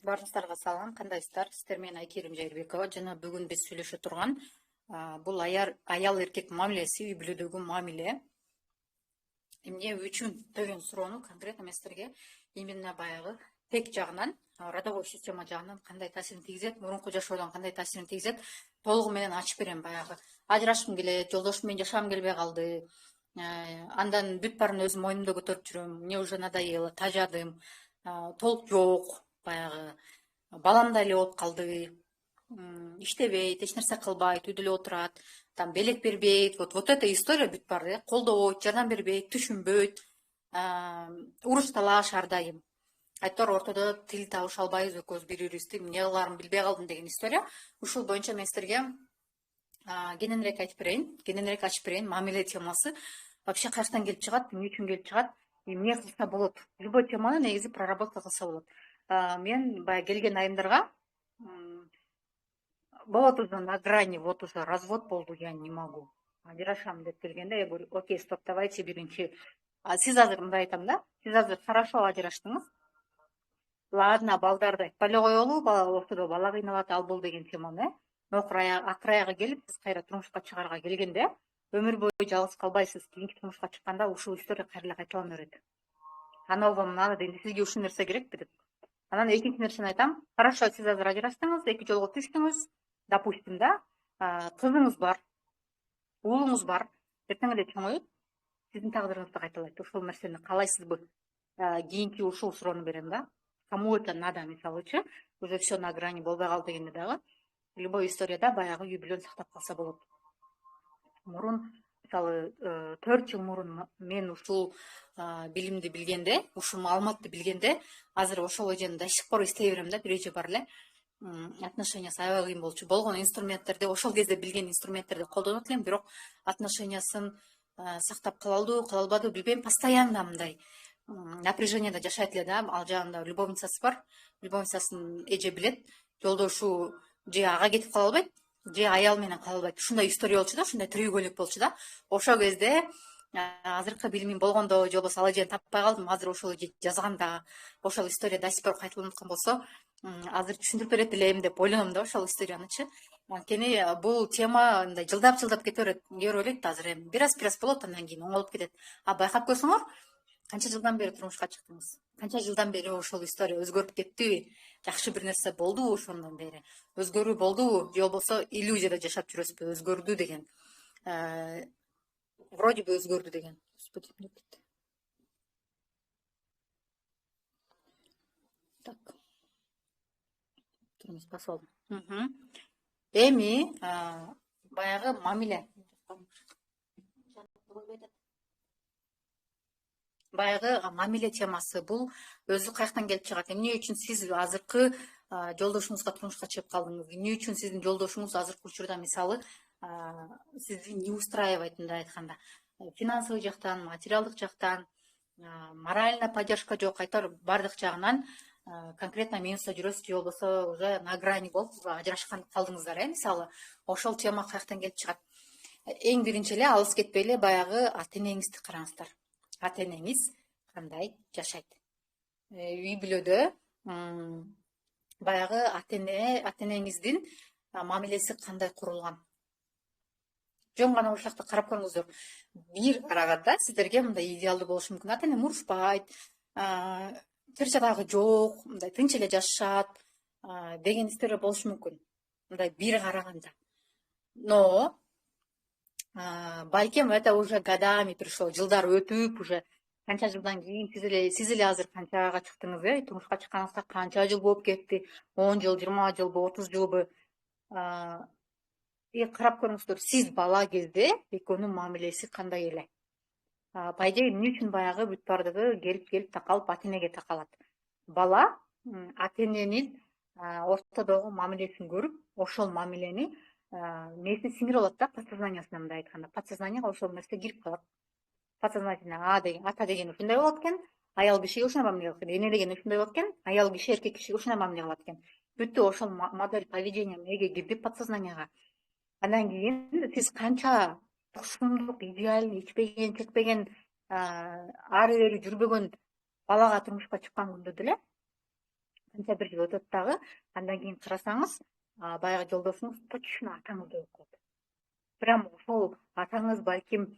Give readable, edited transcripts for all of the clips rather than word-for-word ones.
Баарыңыздарга салам, кандайсыздар? Сиздер менен Айкерим Жайырбекова. Жана бүгүн биз сүйлөшө турган бул аял эркек мамилеси, үй бүлөдөгү мамиле эмне үчүн деген суроону конкретно мен сиздерге именно баягы тек жагынан, родовой система жагынан кандай таасирин тийгизет, мурунку жашоодон кандай таасирин тийгизет толугу менен ачып берем. Баягы ажырашкым келет, жолдошум менен жашагым келбей калды. Андан бүт баарын өзүм мойнумда көтөрүп жүрөм. Мне уже надоело, тажадым. Толук жок. Баягы балам да эле болуп калды. Иштебейт, эч нерсе кылбайт, үйдө эле отурат. Там белек бербейт. Вот эта история бүт баары, колдобойт, жардам бербейт, түшүнбөйт. Уруш талаш ар дайым. Айтор ортодо тил табыша албайбыз экөөбүз бири бирибизди, эмне кылаарымды билбей калдым деген история. Ушул боюнча мен сиздерге кененирээк айтып берейин, кененирээк ачып берейин. Мамиле темасы вообще каяктан келип чыгат, эмне үчүн келип чыгат, эмне кылса болот. Любой теманы негизи проработка кылса болот. Мен баягы келген айымдарга вот уже на грани, вот уже развод болду, я не могу, ажырашам деп келгенде, я говорю, окей, стоп, давайте биринчи сиз азыр мындай айтам да, сиз азыр хорошо ажыраштыңыз, ладно, балдарды айтпай эле коелу, ортодо бала кыйналат, ал бул деген теманы акыраяга келип сиз кайра турмушка чыгарга келгенде өмүр бою жалгыз калбайсыз. Кийинки турмушка чыкканда ушул история кайра эле кайталана берет. Анау мынаны дейм, сизге ушул нерсе керекпи деп. Анан экинчи нерсени айтам. Хорошо, сиз азыр ажыраштыңыз, эки жолго түштүңүз, допустим да, кызыңыз бар, уулуңуз бар, эртең эле чоңоюп, сиздин тагдырыңызды кайталайт. Ушул нерсени каалайсызбы? Кийинки ушул суроону берем да. Кому это надо, мисалычы, уже все на грани болбой калды дегенде дагы, любой историяда баягы үй бүлөнү сактап калса болот. Мурун, мисалы, 4 жыл мурун мен ушул билимди билгенде, ушул маалыматты билгенде, азыр ошол эжени до сих пор издей берем да, бир эже бар эле. Отношениясы аябай кыйын болчу. Болгон инструменттерди, ошол кезде билген инструменттерди колдонот элем, бирок отношениясын сактап кала алды, кала албады билбейм. Постоянно мындай напряжениеде жашайт эле да. Ал жагында любовницасы бар. Любовницасын эже билет. Жолдошу же ага кетип кала албайт, же аял менен кала албайт. Ушундай история болчу да, ушундай тирүүгөлүк болчу да. Ошол кезде азыркы билимим болгондо, же болбосо ал эжени таппай калдым, азыр ошол эже жазганда, ошол история до сих пор кайталанып аткан болсо, азыр түшүндүрүп берет элем деп ойлоном да ошол историянычы. Анткени бул тема мындай жылдап кете берет. Кээ ойлойт азыр эми бир аз болот, андан кийин оңолуп кетет. Байкап көрсөңөр, канча жылдан бери турмушка чыктыңыз? Канча жылдан бери ошол история өзгөрүп кеттиби? Жакшы бир нерсе болдубу ошондон бери? Өзгөрүү болдубу? Же болбосо иллюзияда жашап жүрөсүзбү? Өзгөрдү деген. Вроде бы өзгөрдү деген. Господи, эмне кетти? Так. Турмуш басып алдым. Эми баягы мамиле. Баягы мамиле темасы бул өзү каяктан келип чыгат? Эмне үчүн сиз азыркы жолдошуңузга турмушка чыгып калдыңыз? Эмне үчүн сиздин жолдошуңуз азыркы учурда, мисалы, сизди не устраивает, мындай айтканда, финансовый жактан, материалдык жактан, морально поддержка жок, айтор баардык жагынан конкретно минуста жүрөсүз, же болбосо уже на грани болуп ажырашкан калдыңыздар, мисалы. Ошол тема каяктан келип чыгат? Эң биринчи эле алыс кетпей эле баягы ата энеңизди караңыздар. Ата энеңиз кандай жашайт? Үй бүлөдө баягы ата энеңиздин мамилеси кандай курулган? Жөн гана ушул жакта карап көрүңүздөр. Бир караганда сиздерге мындай идеалдуу болушу мүмкүн. Ата энем урушпайт, тирчадагы жок, мындай тынч эле жашашат деген история болушу мүмкүн. Мындай бир караганда. Но балким это уже годами пришло, жылдар өтүп, уже канча жылдан кийин сиз эле азыр канчага чыктыңыз, турмушка чыкканыңызга канча жыл болуп кетти? 10 жыл, 20 жылбы, 30 жылбы? Карап көрүңүздөр, сиз бала кезде экөөнүн мамилеси кандай эле? По идее, эмне үчүн баягы бүт баардыгы келип такалып ата энеге такалат? Бала ата эненин ортодогу мамилесин көрүп, ошол мамилени несине сиңирип алат да, подсознаниясына, мындай айтканда. Подсознанияга ошол нерсе кирип калат. Подсознательно ата деген ушундай болот экен, аял кишиге ушундай мамиле кылат экен, эне деген ушундай болот экен, аял киши эркек кишиге ушундай мамиле кылат экен. Бүттү, ошол модель поведения эмнеге кирди подсознанияга. Андан кийин сиз канча тушумдук, идеальный, ичпеген, чекпеген, ары бери жүрбөгөн балага турмушка чыккан күндө деле канча бир жыл өтөт дагы, андан кийин карасаңыз, баягы жолдошуңуз точно атаңыздай болуп калат. Прям ошол атаңыз балким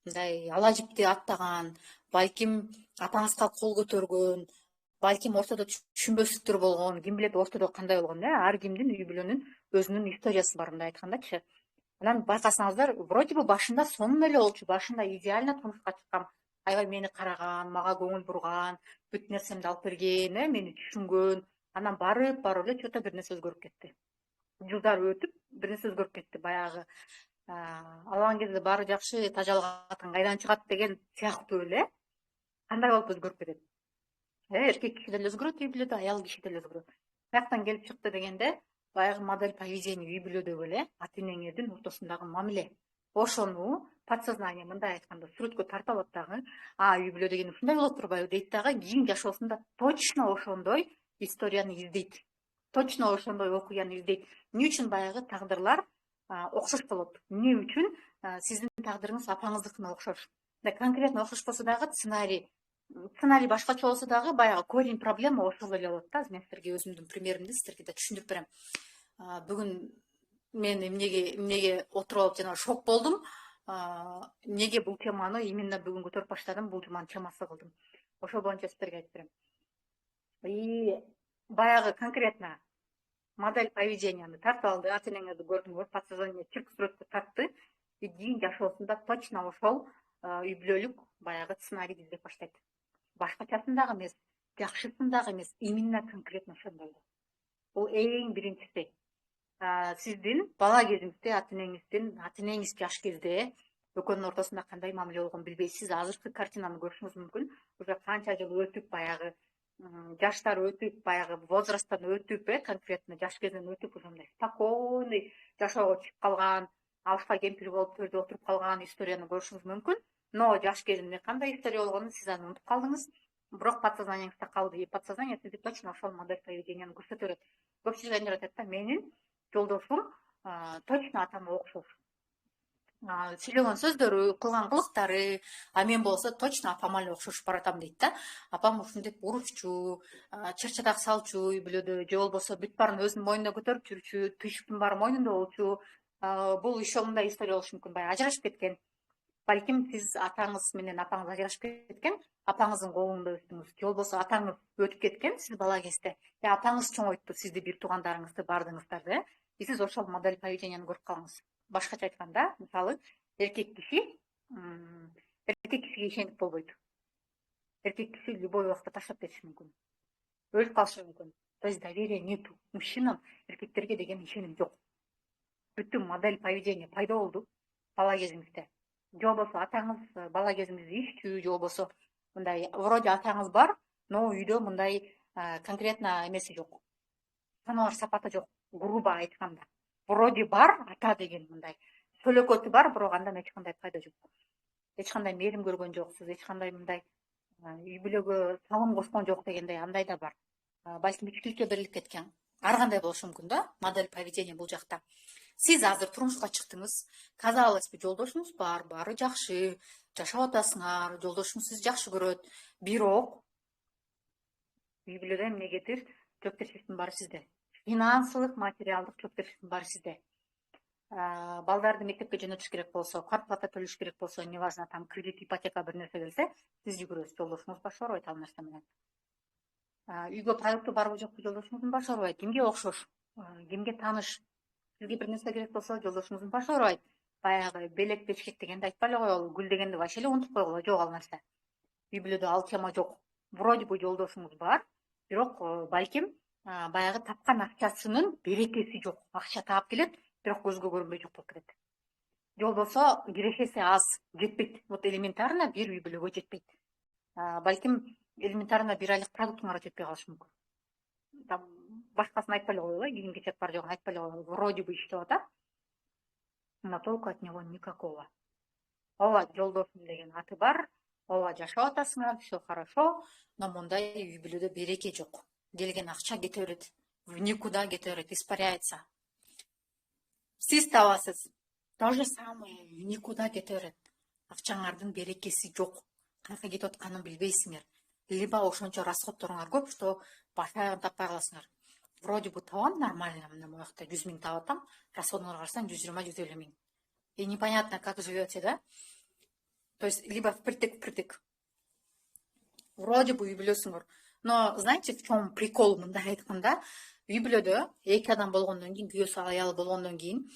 мындай ала жипти аттаган, балким апаңызга кол көтөргөн, балким ортодо түшүнбөстүктөр болгон, ким билет ортодо кандай болгон, ар кимдин үй бүлөнүн өзүнүн историясы бар, мындай айткандачы. Анан байкасаңыздар, вроде бы башында сонун эле болчу, башында идеально турмушка чыккан, аябай мени караган, мага көңүл бурган, бүт нерсемди алып берген, мени түшүнгөн. Анан барып эле чото бир нерсе өзгөрүп кетти. Жылдар өтүп бир нерсе өзгөрүп кетти. Баягы алган кезде баары жакшы, тажалгатың кайдан чыгат деген сыяктуу эле. Кандай болуп өзгөрүп кетет? Эркек киши деле өзгөрөт үй бүлөдө, аял киши деле өзгөрөт. Каяктан келип чыкты дегенде, баягы модель поведения үй бүлөдөгү эле ата энеңердин ортосундагы мамиле. Ошону подсознание мындай айтканда сүрөткө тартып алат дагы, үй бүлө деген ушундай болот турбайбы дейт дагы, кийин жашоосунда точно ошондой историяны издейт. Точно ошондой окуяны издейт. Эмне үчүн баягы тагдырлар окшош болот? Эмне үчүн сиздин тагдырыңыз апаңыздыкына окшош? Конкретно окшошпосо дагы сценарий башкача болсо дагы, баягы корень проблема ошол эле болот да. Мен силерге өзүмдүн примеримди силерге да түшүндүрүп берем. Бүгүн мен эмнеге отуруп алып жана шок болдум. Эмнеге бул теманы именно бүгүн көтөрүп баштадым, бул жуманын темасы кылдым. Ошол боюнча силерге айтып берем. И баягы конкретно модель поведенияны тартып алды, ата энеңерди көрдүңөр, подсознание чырк сүрөткө тартты. И кийин жашоосунда точно ошол үй бүлөлүк баягы сценарийди издеп баштайт. Башкачасын дагы эмес, жакшысын дагы эмес, именно конкретно ошондой. Бул эң биринчиси. Сиздин бала кезиңизде ата энеңиз жаш кезде экөөнүн ортосунда кандай мамиле болгонун билбейсиз. Азыркы картинаны көрүшүңүз мүмкүн. Уже канча жыл өтүп, баягы жаштар өтүп, баягы возрасттан өтүп, конкретно жаш кезден өтүп, ушундай спокойный жашоого чыгып калган, алышпай кемпир болуп төрдө отуруп калган историяны көрүшүңүз мүмкүн. Но жаш кезинде кандай история болгонун сиз аны унутуп калдыңыз. Бирок подсознаниеңизде калды. И подсознание сизди точно ошол модель поведенияны көрсөтө берет. Көпчүлүк айнер айтат да, менин жолдошум точно атама окшош. Сүйлөгөн сөздөрү, кылган кылыктары, мен болсо точно апама эле окшошуп баратам дейт да. Апам ушинтип урушчу, чыр-чатак салчу үй бүлөдө, же болбосо бүт баарын өзүнүн мойнуна көтөрүп жүрчү, түйшүктүн баары мойнунда болчу. Бул еще мындай история болушу мүмкүн. Баягы ажырашып кеткен. Балким сиз атаңыз менен апаңыз ажырашып кеткен, апаңыздын колунда өстүңүз. Же болбосо атаңыз өтүп кеткен, сиз бала кезде. Апаңыз чоңойтту сизди, бир туугандарыңызды, бардыгыңыздарды. Сиз ошол модель поведенияны көрүп калыңыз. Башкача айтканда, мисалы, эркек кишиге ишенип болбойт. Эркек киши любой убакта таштап кетиши мүмкүн. Өлүп калышы мүмкүн. То есть доверия нету. Мужчинам эркектерге деген ишеним жок. Бүттүн модель поведения пайда болду бала кезиңизде. Же болбосо атаңыз бала кезиңизде иччү, же болбосо мындай вроде атаңыз бар, но үйдө мындай конкретно эмеси жок. Санабар сапаты жок. Грубо айтканда. Вроде бар ата деген мындай сөлөкөтү бар, бирок андан эч кандай пайда жок. Эч кандай мээрим көргөн жоксуз, эч кандай мындай үй бүлөгө салым кошкон жок дегендей, андай да бар. Балким ичкиликке берилип кеткен. Ар кандай болушу мүмкүн да, модель поведения бул жакта. Сиз азыр турмушка чыктыңыз, казалыспы, жолдошуңуз бар, баары жакшы, жашап атасыңар, жолдошуңуз сизди жакшы көрөт, бирок үй бүлөдө эмнегедир жооптурушуктун баары сизде. Финансылык, материалдык жооптурушуктун баары сизде. Балдарды мектепке жөнөтүш керек болсо, квартплата төлөш керек болсо, неважно, там кредит, ипотека бир нерсе келсе, сиз жүгүрөсүз, жолдошуңуз баш оорубайт ал нерсе менен. Үйгө продукты барбы жокпу, жолдошуңуздун башы оорубайт. Кимге окшош, кимге тааныш, сизге бир нерсе керек болсо, жолдошуңуздун башы оорубайт. Баягы белек бешкек дегенди айтпай эле коелу, гүл дегенди вообще эле унутуп койгула, жок ал нерсе. Үй бүлөдө ал тема жок. Вроде бы жолдошуңуз бар, бирок балким баягы тапкан акчасынын берекеси жок. Акча таап келет, бирок көзгө көрүнбөй жок болуп кетет. Же болбосо кирешеси аз, жетпейт. Вот элементарно бир үй бүлөгө жетпейт. Балким элементарно бир айлык продуктуңарга жетпей калышы мүмкүн. Башкасын айтпай эле коелу, кийим кечек бар жогун айтпай эле коелу. Вроде бы иштеп атат, но толку от него никакого. Ооба, жолдошум деген аты бар, ооба, жашап атасыңар, все хорошо, но мындай үй бүлөдө береке жок. Келген акча кете берет, в никуда кете берет, испаряется. Сиз табасыз, то же самое, в никуда кете берет. Акчаңардын берекеси жок. Каяка кетип атканын билбейсиңер. либо ошончо расходторуңар көп, что башаягын таппай каласыңар. Вроде бы табам нормально, мына моякта 100 000 таап атам, расходуңар карасаң 120-150 000. И непонятно, как живете, да? То есть либо впритык. Вроде бы үй билесиңер. Но знаете, в чем прикол мындай айтканда? Үй бүлөдө эки адам болгондон кийин, күйөөсү аялы болгондон кийин,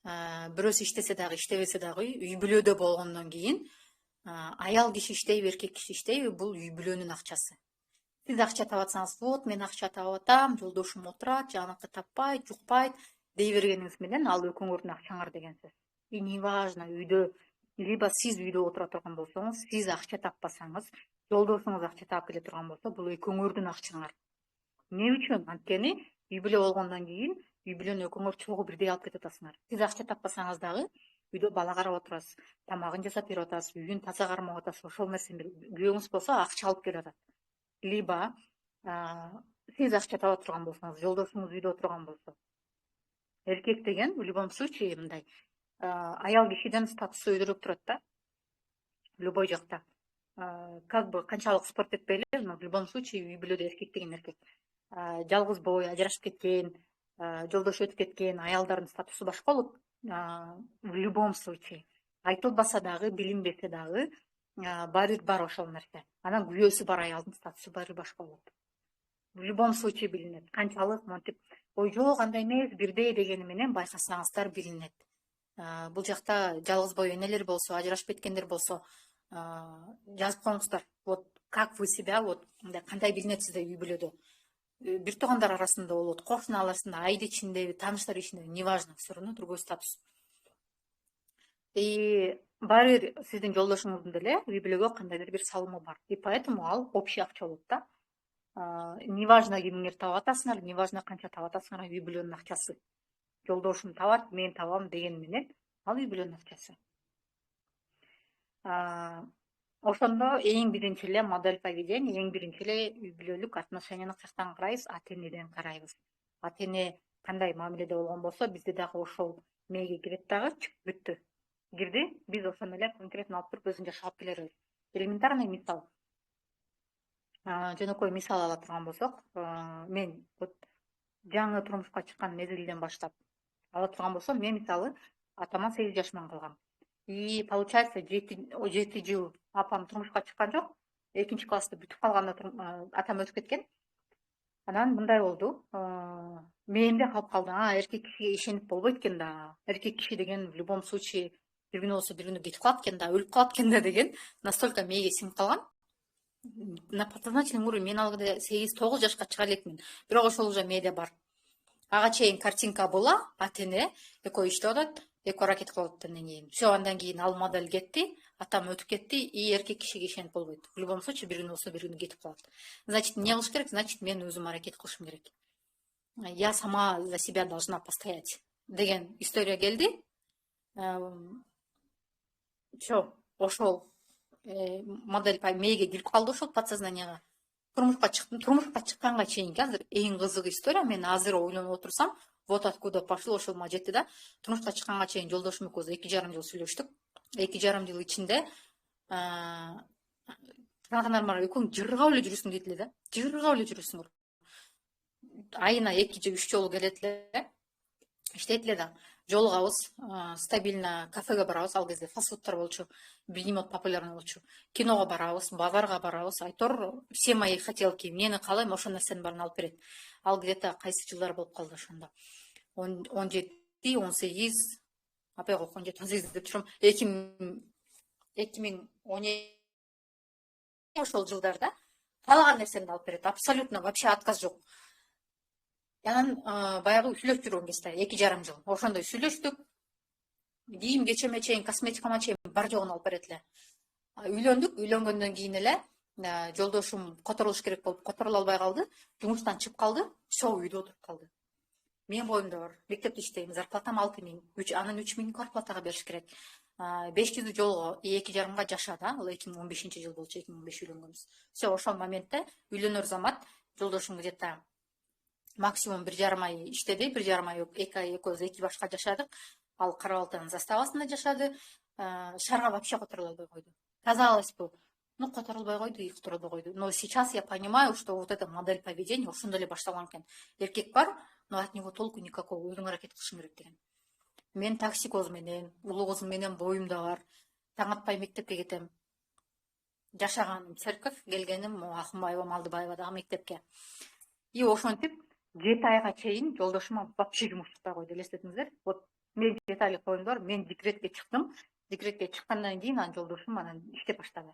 бирөөсү иштесе дагы, иштебесе дагы, үй бүлөдө болгондон кийин, аял киши иштейби, эркек киши иштейби, бул үй бүлөнүн акчасы. Сиз акча таап атсаңыз, вот мен акча таап атам, жолдошум отурат, жанакы таппайт, жукпайт дей бергениңиз менен ал экөөңөрдүн акчаңар деген сөз. И неважно үйдө, либо сиз үйдө отура турган болсоңуз, сиз акча таппасаңыз, жолдошуңуз акча таап келе турган болсо, бул экөөңөрдүн акчаңар. Не үчүн? Анткени үй бүлө болгондон кийин үй бүлөнү экөөңөр чогуу бирдей алып кетип атасыңар. Сиз акча таппасаңыз дагы үйдө бала карап отурасыз, тамагын жасап берип атасыз, үйүн таза кармап атасыз. Ошол нерсени күйөөңүз болсо акча алып келип атат. Либо сиз акча таап турган болсоңуз, жолдошуңуз үйдө отурган болсо. Эркек деген в любом случае мындай аял кишиден статусу өйдөрөөк турат да. Любой жакта. Как бы канчалык спорт этпейли, но в любом случае үй бүлөдө эркек деген эркек. Жалгыз бой, ажырашып кеткен, жолдошу өтүп кеткен аялдардын статусу башка болот. В любом случае. Айтылбаса дагы, билинбесе дагы, баары бир бар ошол нерсе. Анан күйөөсү бар аялдын статусу баары башка болот. В любом случае билинет. Канчалык монтип, ой жок андай эмес, бирдей дегени менен байкасаңыздар билинет. Бул жакта жалгыз бой энелер болсо, ажырашып кеткендер болсо, жазып коюңуздар. Вот как вы себя, вот кандай билинетсиздер үй бүлөдө. Бир туугандар арасында болот, кошуна арасында, айыл ичиндеби, тааныштар ичинде, неважно, все равно другой статус. И баары бир сиздин жолдошуңуздун деле үй бүлөгө кандайдыр бир салымы бар. И поэтому ал общий акча болот да. Неважно кимиңер таап атасыңар, неважно канча таап атасыңар, үй бүлөнүн акчасы. Жолдошум табат, мен табам деген менен ал үй бүлөнүн акчасы. Ошондо эң биринчи эле модель поведения, эң биринчи эле үй бүлөлүк отношенияны каяктан карайбыз? Ата энеден карайбыз. Ата эне кандай мамиледе болгон болсо, бизде дагы ошол мээге кирет дагы, бүттү. Кирди, биз ошону эле конкретно алып туруп өзүн жашап келе беребиз. Элементарный мисал. Жөнөкөй мисал ала турган болсок, мен вот жаңы турмушка чыккан мезгилден баштап ала турган болсом, мен мисалы атама 8 жаш менен калгам. И получается 7 жыл апам турмушка чыккан жок. Экинчи класста бүтүп калганда атам өтүп кеткен. Анан мындай болду. Мээмде калып калды. Эркек кишиге ишенип болбойт экен да. Эркек киши деген в любом случае бир күнү болсо бир күнү кетип калат экен да, өлүп калат экен да деген настолько мээге сиңип калган. На подсознательном уровне мен ал кезде 8-9 жашка чыга элекмин. Бирок ошол уже мээде бар. Ага чейин картинка була, ата эне экөө иштеп атат, экөө ара кетип калат андан кийин. Все, андан кийин ал модель кетти, атам өтүп кетти, и эркек кишиге ишенип болбойт. В любом случае бир күнү болсо бир күнү кетип калат. Значит, эмне кылыш керек? Значит, мен өзүм аракет кылышым керек. Я сама за себя должна постоять деген история келди. Все, ошол модель мээге кирип калды ошол подсознанияга. Турмушка чыктым. Турмушка чыкканга чейинки азыр эң кызык история, мен азыр ойлонуп отурсам, вот откуда пошло, ошолма жетти да. Турмушка чыкканга чейин жолдошум экөөбүз 2,5 жыл сүйлөштүк. 2,5 жыл ичинде Жанар экөөң жыргап эле жүрөсүң дейт эле да. Жыргап эле жүрөсүңөр. Айына 2-3 жолу келет эле. Иштейт эле да. Жолугабыз, стабильно кафеге барабыз, ал кезде фастфудтар болчу, бегемот популярный болчу. Киного барабыз, базарга барабыз. Айтор все мои хотелки, эмнени каалайм, ошол нерсенин баарын алып берет. Ал где-то кайсы жылдар болуп калды ошондо. 17, 18, апай 17, 18 деп жүрөм. 2012 ошол жылдарда каалаган нерсени алып берет. Абсолютно вообще отказ жок. Анан баягы сүйлөшүп жүргөн кезде 2,5 жыл. Ошондой сүйлөштүк. Кийимге чейин, косметикама чейин бар жогун алып берет эле. Үйлөндүк, үйлөнгөндөн кийин эле жолдошум которулуш керек болуп, которула албай калды, жумуштан чыгып калды, все үйдө отуруп калды. Мен боюмда бар, мектепте иштейм, зарплатам 6.000, анан 3.000 квартплатага бериш керек. 500 жолго 2,5 жашады, ал 2015-жыл болчу, 2015 үйлөнгөнбүз. Все, ошол моментте үйлөнөр замат жолдошум где-то максимум 1,5 ай иштеди, 1,5 ай, 2 ай экөөбүз эки башка жашадык. Ал Кара Балтанын заставасында жашады. Шаарга вообще которула албай койду. Казалось бы, Ну, котора албай койду, ийип турбай койду. Но сейчас я понимаю, что вот эта модель поведения ошондой эле башталган экен. Эркек бар, но от него толку никакого, өзүң аракет кылышың керек деген. Мен токсикоз менен, улуу кызым менен боюмда бар. Таң атпай мектепке кетем. Жашаганым церковь, келгеним Акынбаева, Малдыбаевадагы мектепке. И ошентип 7 айга чейин жолдошума вообще жумуш чыкпай койду, элестетиңиздер. Вот мен 7 айлык боюмда бар, мен декретке чыктым. Декретке чыккандан кийин анан жолдошум анан иштеп баштады.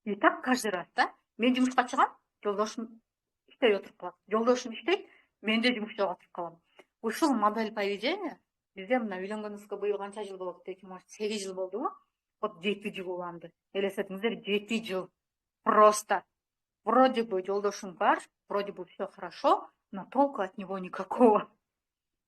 И так каждый раз, да? Мен жумушка чыгам, жолдошум иштей отуруп калат. Жолдошум иштейт, мен де жумушча отуруп калам. Ушул модель поведения бизде мына үйлөнгөнүбүзгө быйыл канча жыл болот дейт, может 8 жыл болдубу? Вот 7 жыл уланды. Элестетиңиздер, 7 жыл. Просто вроде бы жолдошум бар, вроде бы все хорошо, но толку от него никакого.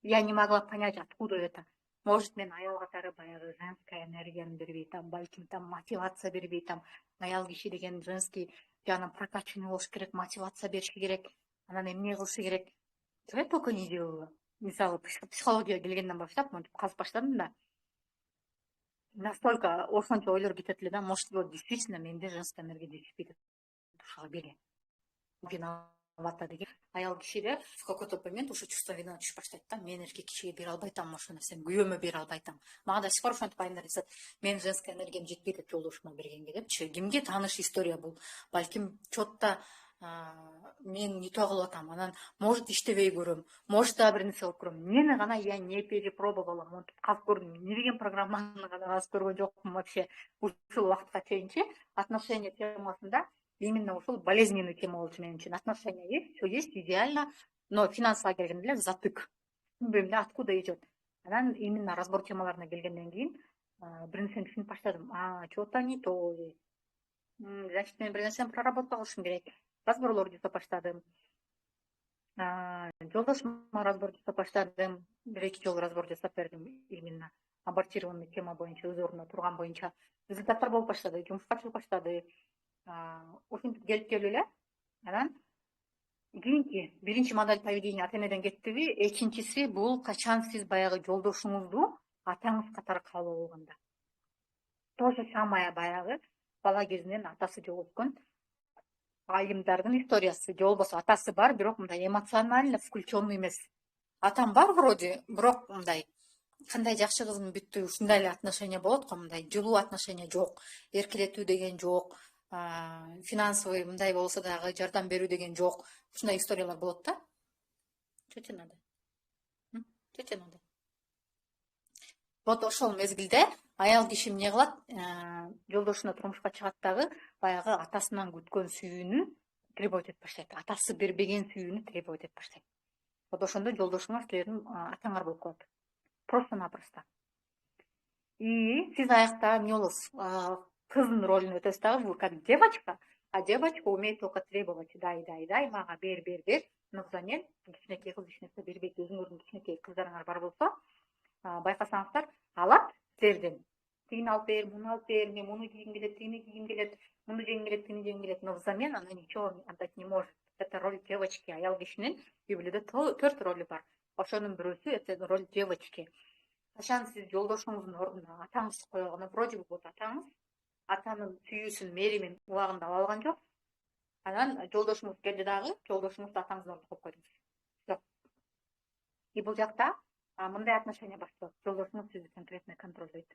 Я не могла понять, откуда это. Может, мен аял катары баягы женская энергияны бербей там, балким там мотивация бербей там, аял киши деген женский жаным прокачанный болуш керек, мотивация бериши керек, анан эмне кылышы керек. Я только не делала. Мисалы психологияга келгенден баштап монтип казып баштадым да. Настолько ошончо ойлор кетет эле да, может, вот действительно менде женская энергия жетишпейт ушуга бере. Виновата деген аял кишиде в какой-то момент уже чувство вины түшүп баштайт да. Мен эркек кишиге бере албай атам ошол нерсени, күйөөмө бере албай атам. Мага да сих пор ошентип айымдар айтышат, мен женская энергиям жетпейт деп жолдошума бергенге депчи. Кимге тааныш история бул? Балким чотто мен нетип кылып атам, анан может иштебей көрөм, может дагы бир нерсе кылып көрөм. Эмнени гана я не перепробовала, монтип казып көрдүм. Эмне деген программаны гана казып көргөн жокмун вообще. Ушул убакытка чейинчи отношения темасында именно ушул болезненный тема болчу менин үчүн. Отношения есть, все есть, идеально, но финансового келгенде эле затык. Билбейм эле откуда идет. Анан именно разбор темаларына келгенден кийин бир нерсени түшүнүп баштадым. Что-то не то. Значит, мен бир нерсени проработка кылышым керек. Разборлор жасап баштадым. Жолдошума разбор жасап баштадым. 1-2 жолу разбор жасап бердим. Именно абортированный тема боюнча, өз ордуна турган боюнча. Результаттар болуп баштады, жумушка чыгып баштады. Ушинтип келип эле анан кийинки биринчи модель поведения ата энеден кеттиби, экинчиси бул качан сиз баягы жолдошуңузду атаңыз катары кабыл алганда. То же самое баягы бала кезинен атасы жоголткон айымдардын историясы, же болбосо атасы бар, бирок мындай эмоционально включенный эмес. Атам бар вроде, бирок мындай кандай жакшы кызым бүттү, ушундай эле отношения болот го, мындай жылуу отношения жок, эркелетүү деген жок, финансовый мындай болсо дагы жардам берүү деген жок. Ушундай историялар болот да. Что тебе надо? Что тебе надо? Вот ошол мезгилде аял киши эмне кылат? Жолдошуна турмушка чыгат дагы баягы атасынан күткөн сүйүүнү требовать этип баштайт. Атасы бербеген сүйүүнү требовать этип баштайт. Вот ошондо жолдошуңар силердин атаңар болуп калат. Просто-напросто. И сиз аякта эмне болосуз? Кыздын ролун өтөсүз дагы, вы как девочка, а девочка умеет только требовать. Дай, мага бер. Но взамен кичинекей кыз эч нерсе бербейт. Өзүңөрдүн кичинекей кыздарыңар бар болсо, байкасаңыздар, алат силерден. Тигини алып бер, муну алып бер, мен муну кийгим келет, тигини кийгим келет, муну жегим келет, тигини жегим келет. Но взамен она ничего отдать не может. Это роль девочки. Аял кишинин үй бүлөдө 4 ролу бар. Ошонун бирөөсү это роль девочки. Качан сиз жолдошуңуздун ордуна атаңызды койгону, вроде бы вот атаңыз, атанын сүйүүсүн, мээримин убагында ала алган жок. Анан жолдошуңуз келди дагы, жолдошуңузду атаңыздын ордуна коюп койдуңуз. Жок. И бул жакта мындай отношения башталат. Жолдошуңуз сизди конкретно контролдойт.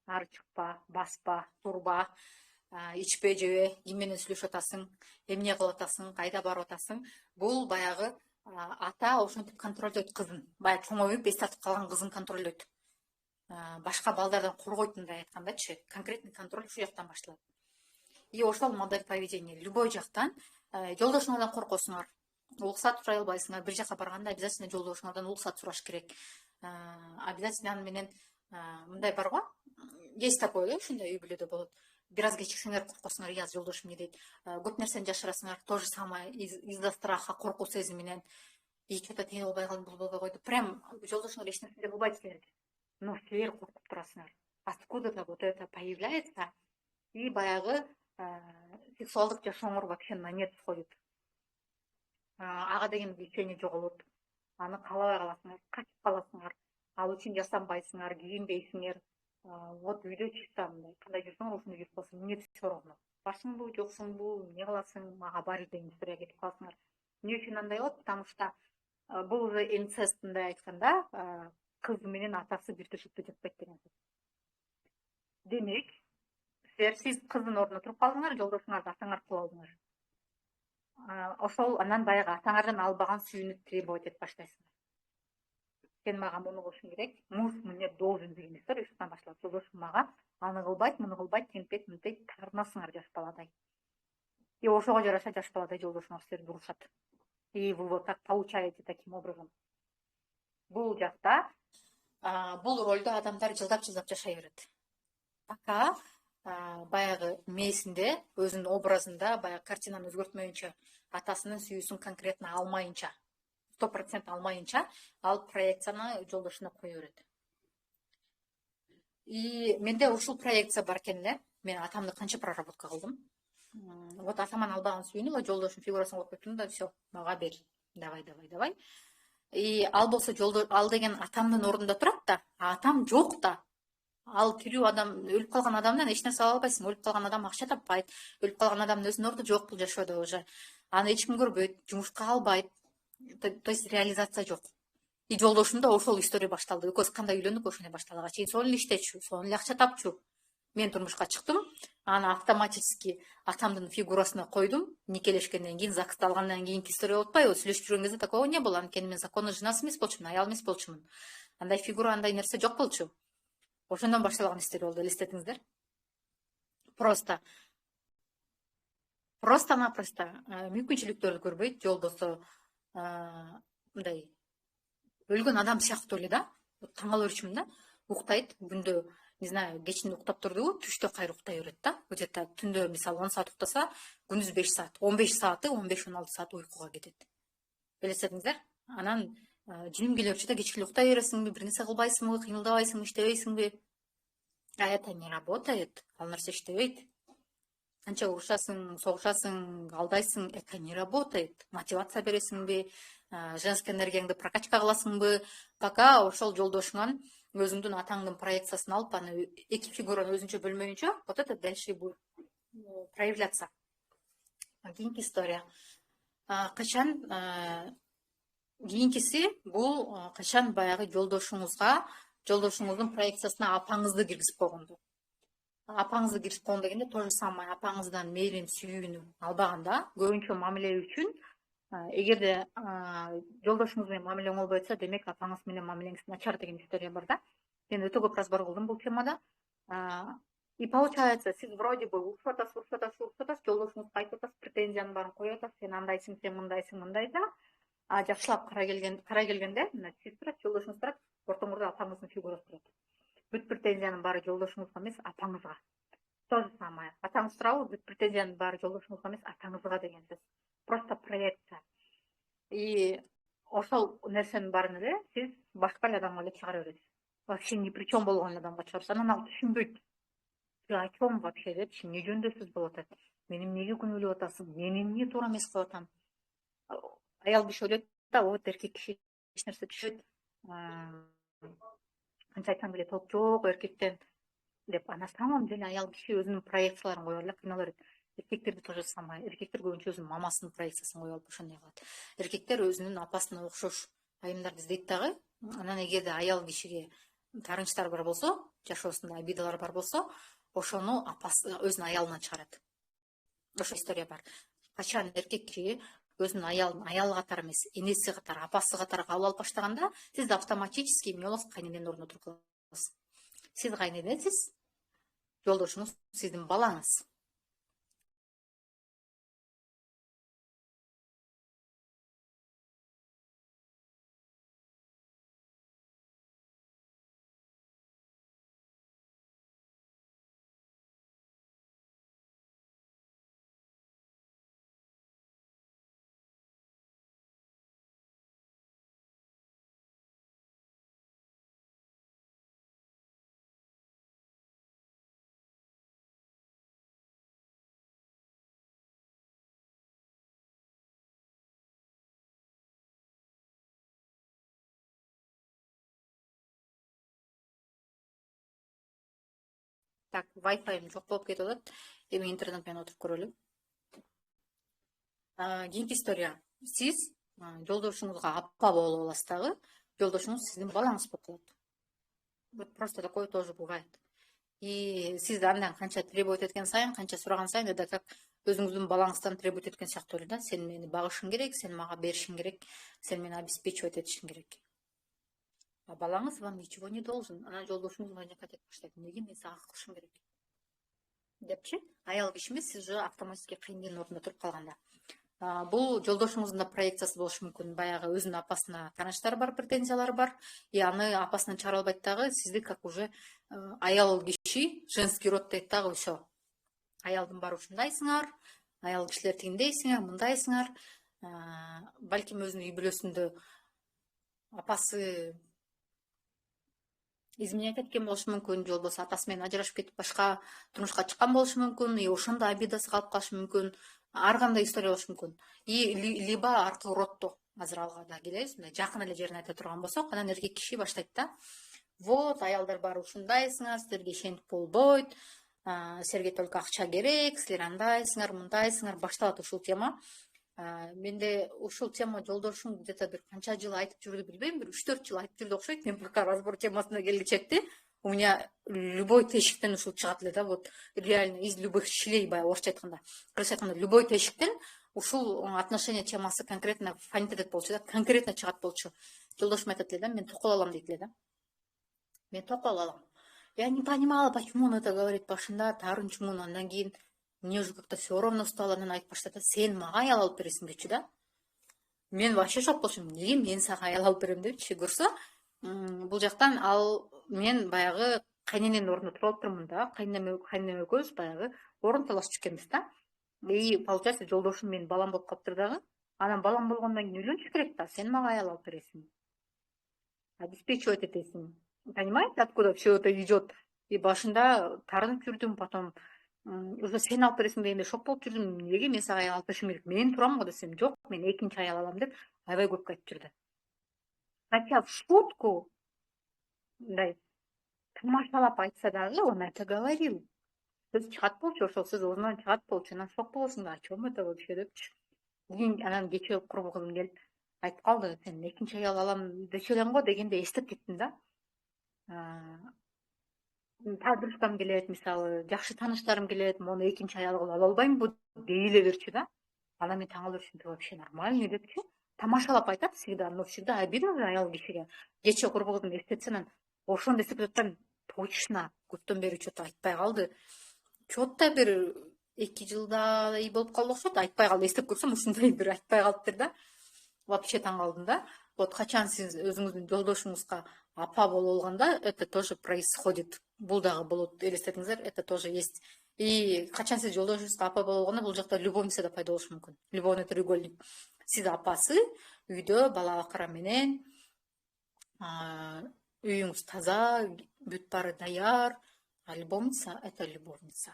Ары чыкпа, баспа, турба, ичпе, жебе, ким менен сүйлөшүп атасың, эмне кылып атасың, кайда барып атасың. Бул баягы ата ошентип контролдойт кызын. Баягы чоңоюп эс тартып калган кызын контролдойт. Башка балдардан коргойт, мындай айткандачы. Конкретный контроль ушул жактан башталат. И ошол модель поведения любой жактан жолдошуңардан коркосуңар. Уруксат сурай албайсыңар. Бир жака барганда обязательно жолдошуңардан уруксат сураш керек. Обязательно аны менен мындай бар го. Есть такое, да, ушундай үй бүлөдө болот. Бир аз кечиксеңер коркосуңар, я жолдошум эмне дейт. Көп нерсени жашырасыңар. То же самое из-за страха, коркуу сезиминен. И что-то тие болбой калды, бул болбой койду. Прям жолдошуңар эч нерсе деп албайт силерге. Но силер коркуп турасыңар. Откуда-то вот это появляется, и баягы сексуалдык жашооңор вообще на нет сходит. Ага деген влечение жоголот. Аны каалабай каласыңар, качып каласыңар. Ал үчүн жасанбайсыңар, кийинбейсиңер. Вот үйдө чисто мындай, кандай жүрсөңөр ошондой жүрүп калсың, эмне десе башыңбы жоксуңбу, эмне кыласың, мага бар деген историяга кетип каласыңар. Эмне үчүн андай болот? Потому что бул уже инцест, мындай айтканда, кыз менен атасы бир төшөктө жатпайт деген сөз. Демек, сиз кыздын ордуна туруп калдыңар, жолдошуңарды атаңар кылып алдыңар. Ошол анан баягы атаңардан албаган сүйүүнү требовать этип баштайсыңар. Сен мага муну кылышың керек, муж мне должен деген история ушудан башталат. Жолдошум мага аны кылбайт, муну кылбайт, тинтпейт, мынтпейт, таарынасыңар жаш баладай. И ошого жараша жаш баладай жолдошуңар силерди урушат. И вы вот так получаете таким образом. Бул жакта бул ролдо адамдар жылдап жашай берет. Пока баягы мээсинде, өзүнүн образында баягы картинаны өзгөртмөйүнчө, атасынын сүйүүсүн конкретно алмайынча, 100% алмайынча, ал проекцияны жолдошуна кое берет. И менде ушул проекция бар экен эле. Мен атамды канча проработка кылдым. Вот атаман албаган сүйүүнү жолдошум фигурасын коюп коюптум да, все, мага бер. Давай. И ал болсо ал деген атамдын ордунда турат да, атам жок да. Ал тирүү адам, өлүп калган адамдан эч нерсе ала албайсың. Өлүп калган адам акча таппайт. Өлүп калган адамдын өзүнүн орду жок бул жашоодо уже. Аны эч ким көрбөйт, жумушка албайт. То есть реализация жок. И жолдошум да ошол история башталды. Экөөбүз кандай үйлөндүк, ошондой башталган чейин сонун эле иштечү, сонун эле акча тапчу. Мен турмушка чыктым, аны автоматически атамдын фигурасына койдум. Никелешкенден кийин, ЗАГСты алгандан кийинки история болуп атпайбы? Сүйлөшүп жүргөн кезде такого не было. Анткени мен законный женасы эмес болчумун, аял эмес болчумун. Андай фигура, андай нерсе жок болчу. Ошондон башталган история болду, элестетиңиздер. Просто-напросто мүмкүнчүлүктөрдү көрбөйт, жолдосу мындай өлгөн адам сыяктуу эле да. Таң кала берчүмүн да. Уктайт, күндө, не знаю, кечинде уктап турду, түштө кайра уктай берет да. Где-то түндө мисалы 10 саат уктаса, күндүз 5 саат, 15 сааты, 15-16 саат уйкуга кетет. Элестетиңиздер. Анан жиним келе берчү да, кечке уктай бересиңби, бир нерсе кылбайсыңбы, кыймылдабайсыңбы, иштебейсиңби? А это не работает, ал нерсе иштебейт. Канча урушасың, согушасың, алдайсың, это не работает. Мотивация бересиңби, женский энергияңды прокачка кыласыңбы, пока ошол жолдошуңан өзүңдүн атаңдын проекциясын алып, аны эки фигураны өзүнчө бөлмөйүнчө, вот это дальше будет проявляться. Кийинки история. Качан кийинкиси бул качан баягы жолдошуңуздун проекциясына апаңызды киргизип койгондо. Апаңызды киргизип койгон дегенде то же самое, апаңыздан мээрим, сүйүүнү албаганда, көбүнчө мамиле үчүн, эгерде жолдошуңуз менен мамилең болбой атса, демек апаңыз менен мамилеңиз начар деген история бар да. Мен өтө көп разбор кылдым бул темада. И получается, сиз вроде бы урушуп атасыз, жолдошуңуз айтып атасыз, претензиянын баарын коюп атасыз, сен андайсың, сен мындай да. Жакшылап карай келгенде, сиз турат, жолдошуңуз турат, ортоңурда атаңыздын фигурасы турат. Бүт претензиянын баары жолдошуңузга эмес, апаңызга. То же самое. Атаңыз турабы, бүт претензиянын баары жолдошуңузга эмес, атаңызга деген сөз. Просто проекция. И ошол нерсенин баарын эле сиз башка эле адамга эле чыгара бересиз. Вообще ни при чем болгон адамга чыгарасыз. Анан ал түшүнбөйт. О чем вообще депчи, эмне жөнүндө сөз болуп атат? Мени эмнеге күнөөлөп атасың? Мен эмне туура эмес кылып атам? Аял киши ойлойт да, вот эркек киши эч нерсе түшөт. Канча айтсаң деле толк жок эркектен деп. А на самом деле аял киши өзүнүн проекцияларын коюп эле кыйнала берет. Эркектерди то же самое. Эркектер көбүнчө өзүнүн мамасынын проекциясын коюп алып ошондой кылат. Эркектер өзүнүн апасына окшош айымдарды издейт дагы. Анан эгерде аял кишиге таарынычтар бар болсо, жашоосунда обидалар бар болсо, ошону апасы өзүнүн аялынан чыгарат. Ошол история бар. Качан эркек киши өзүнүн аялын аял катары эмес, энеси катары, апасы катары кабыл алып баштаганда, сиз автоматически эмне болосуз? Кайнененин ордуна туруп каласыз. Сиз кайненесиз, жолдошуңуз сиздин балаңыз. Так, Wi-Fi жок болуп кетип атат. Эми интернет менен отуруп көрөлү. Кийинки история. Сиз жолдошуңузга апа болуп аласыз дагы, жолдошуңуз сиздин балаңыз болуп калат. Вот просто такое тоже бывает. И сиз андан канча требовать эткен сайын, канча сураган сайын, это как өзүңүздүн балаңыздан требовать эткен сыяктуу эле да. Сен мени багышың керек, сен мага беришиң керек, сен мени обеспечивать этишиң керек. А балаңыз вам ничего не должен. Анан жолдошуңуз возникать этип баштайт. Эмнеге мен сага кылышым керек? Депчи, аял киши эмес, сиз уже автоматически кыйындын ордунда туруп калганда. Бул жолдошуңуздун да проекциясы болушу мүмкүн. Баягы өзүнүн апасына тааныштары бар, претензиялары бар. И аны апасынан чыгара албайт дагы, сизди как уже аял киши, женский род дейт дагы, все. Аялдын баары ушундайсыңар, аял кишилер тигиндейсиңер, мындайсыңар. Балким өзүнүн үй бүлөсүндө апасы изменять эткен болушу мүмкүн, же болбосо атасы менен ажырашып кетип башка турмушка чыккан болушу мүмкүн, и ошондо обидасы калып калышы мүмкүн. Ар кандай история болушу мүмкүн. И либо аркы роддо, азыр алга да келебиз, мындай жакын эле жерин айта турган болсок, анан эркек киши баштайт да. Вот, аялдар баары ушундайсыңар, силерге ишенип болбойт, силерге только акча керек, силер андайсыңар, мындайсыңар, башталат ушул тема. Менде ушул тема жолдошум где-то бир канча жыл айтып жүрдү билбейм, бир 3-4 жыл айтып жүрдү окшойт. Мен пока разбор темасына келгичекти, у меня любой тешиктен ушул чыгат эле да, вот реально из любых щелей, баягы орусча айтканда. Кыргызча айтканда любой тешиктен ушул отношения темасы конкретно фонит этет болчу да, конкретно чыгат болчу. Жолдошум айтат эле да, мен токол алам дейт эле да. Мен токол алам. Я не понимала, почему он это говорит башында, тарын чумун, андан кийин мне уже как-то все равно стало, анан айтып баштады, сен мага аял алып бересиң депчи да. Мен вообще шок болчумун. Эмнеге мен сага аял алып берем депчи. Көрсө, бул жактан ал мен баягы кайнененин ордуна туруп алып турмун да. Кайненем экөөбүз баягы орун талашып жүргөнбүз да. И получается, жолдошум менин балам болуп калыптыр дагы. Анан балам болгондон кийин үйлөнүш керек да. Сен мага аял алып бересиң. Обеспечивать этесиң. Понимаете, откуда все это идет? И башында тарынып жүрдүм, потом уже сен алып бересиң дегенде шок болуп жүрдүм. Эмнеге мен сага аял алып беришим керек? Мен турам го десем, жок, мен экинчи аял алам деп аябай көп айтып жүрдү. Хотя в шутку, мындай тамашалап айтса дагы, он это говорил. Сөз чыгат болчу, ошол сөз оозунан чыгат болчу. Анан шок болосуң да, о чем это вообще депчи. Анан кечээ курбу кызым келип айтып калды, сен экинчи аял алам дечү элең го дегенде эстеп кеттим да. Тадырышкам келет, мисалы, жакшы тааныштарым келет, мону экинчи аял кылып ала албаймынбы дей эле берчү да. Анан мен таң кала берчүмүн, вообще нормальный депчи. Тамашалап айтат всегда, но всегда обидно же аял кишиге. Кечээ курбу кызым эстетсе, анан ошондо эстеп атам, точно көптөн бери что-то айтпай калды. Что-то бир 2 жылдай болуп калды окшойт, айтпай калды. Эстеп көрсөм ушундай бир айтпай калыптыр да. Вообще таң калдым да. Вот качан сиз өзүңүздүн жолдошуңузга апа болуп алганда, это тоже происходит. Бул дагы болот, элестетиңиздер, это тоже есть. И качан сиз жолдошуңузга апа болуп алганда, бул жакта любовница да пайда болушу мүмкүн. Любовный треугольник. Сиз апасы, үйдө бала бакыра менен, үйүңүз таза, бүт баары даяр. А любовница — это любовница.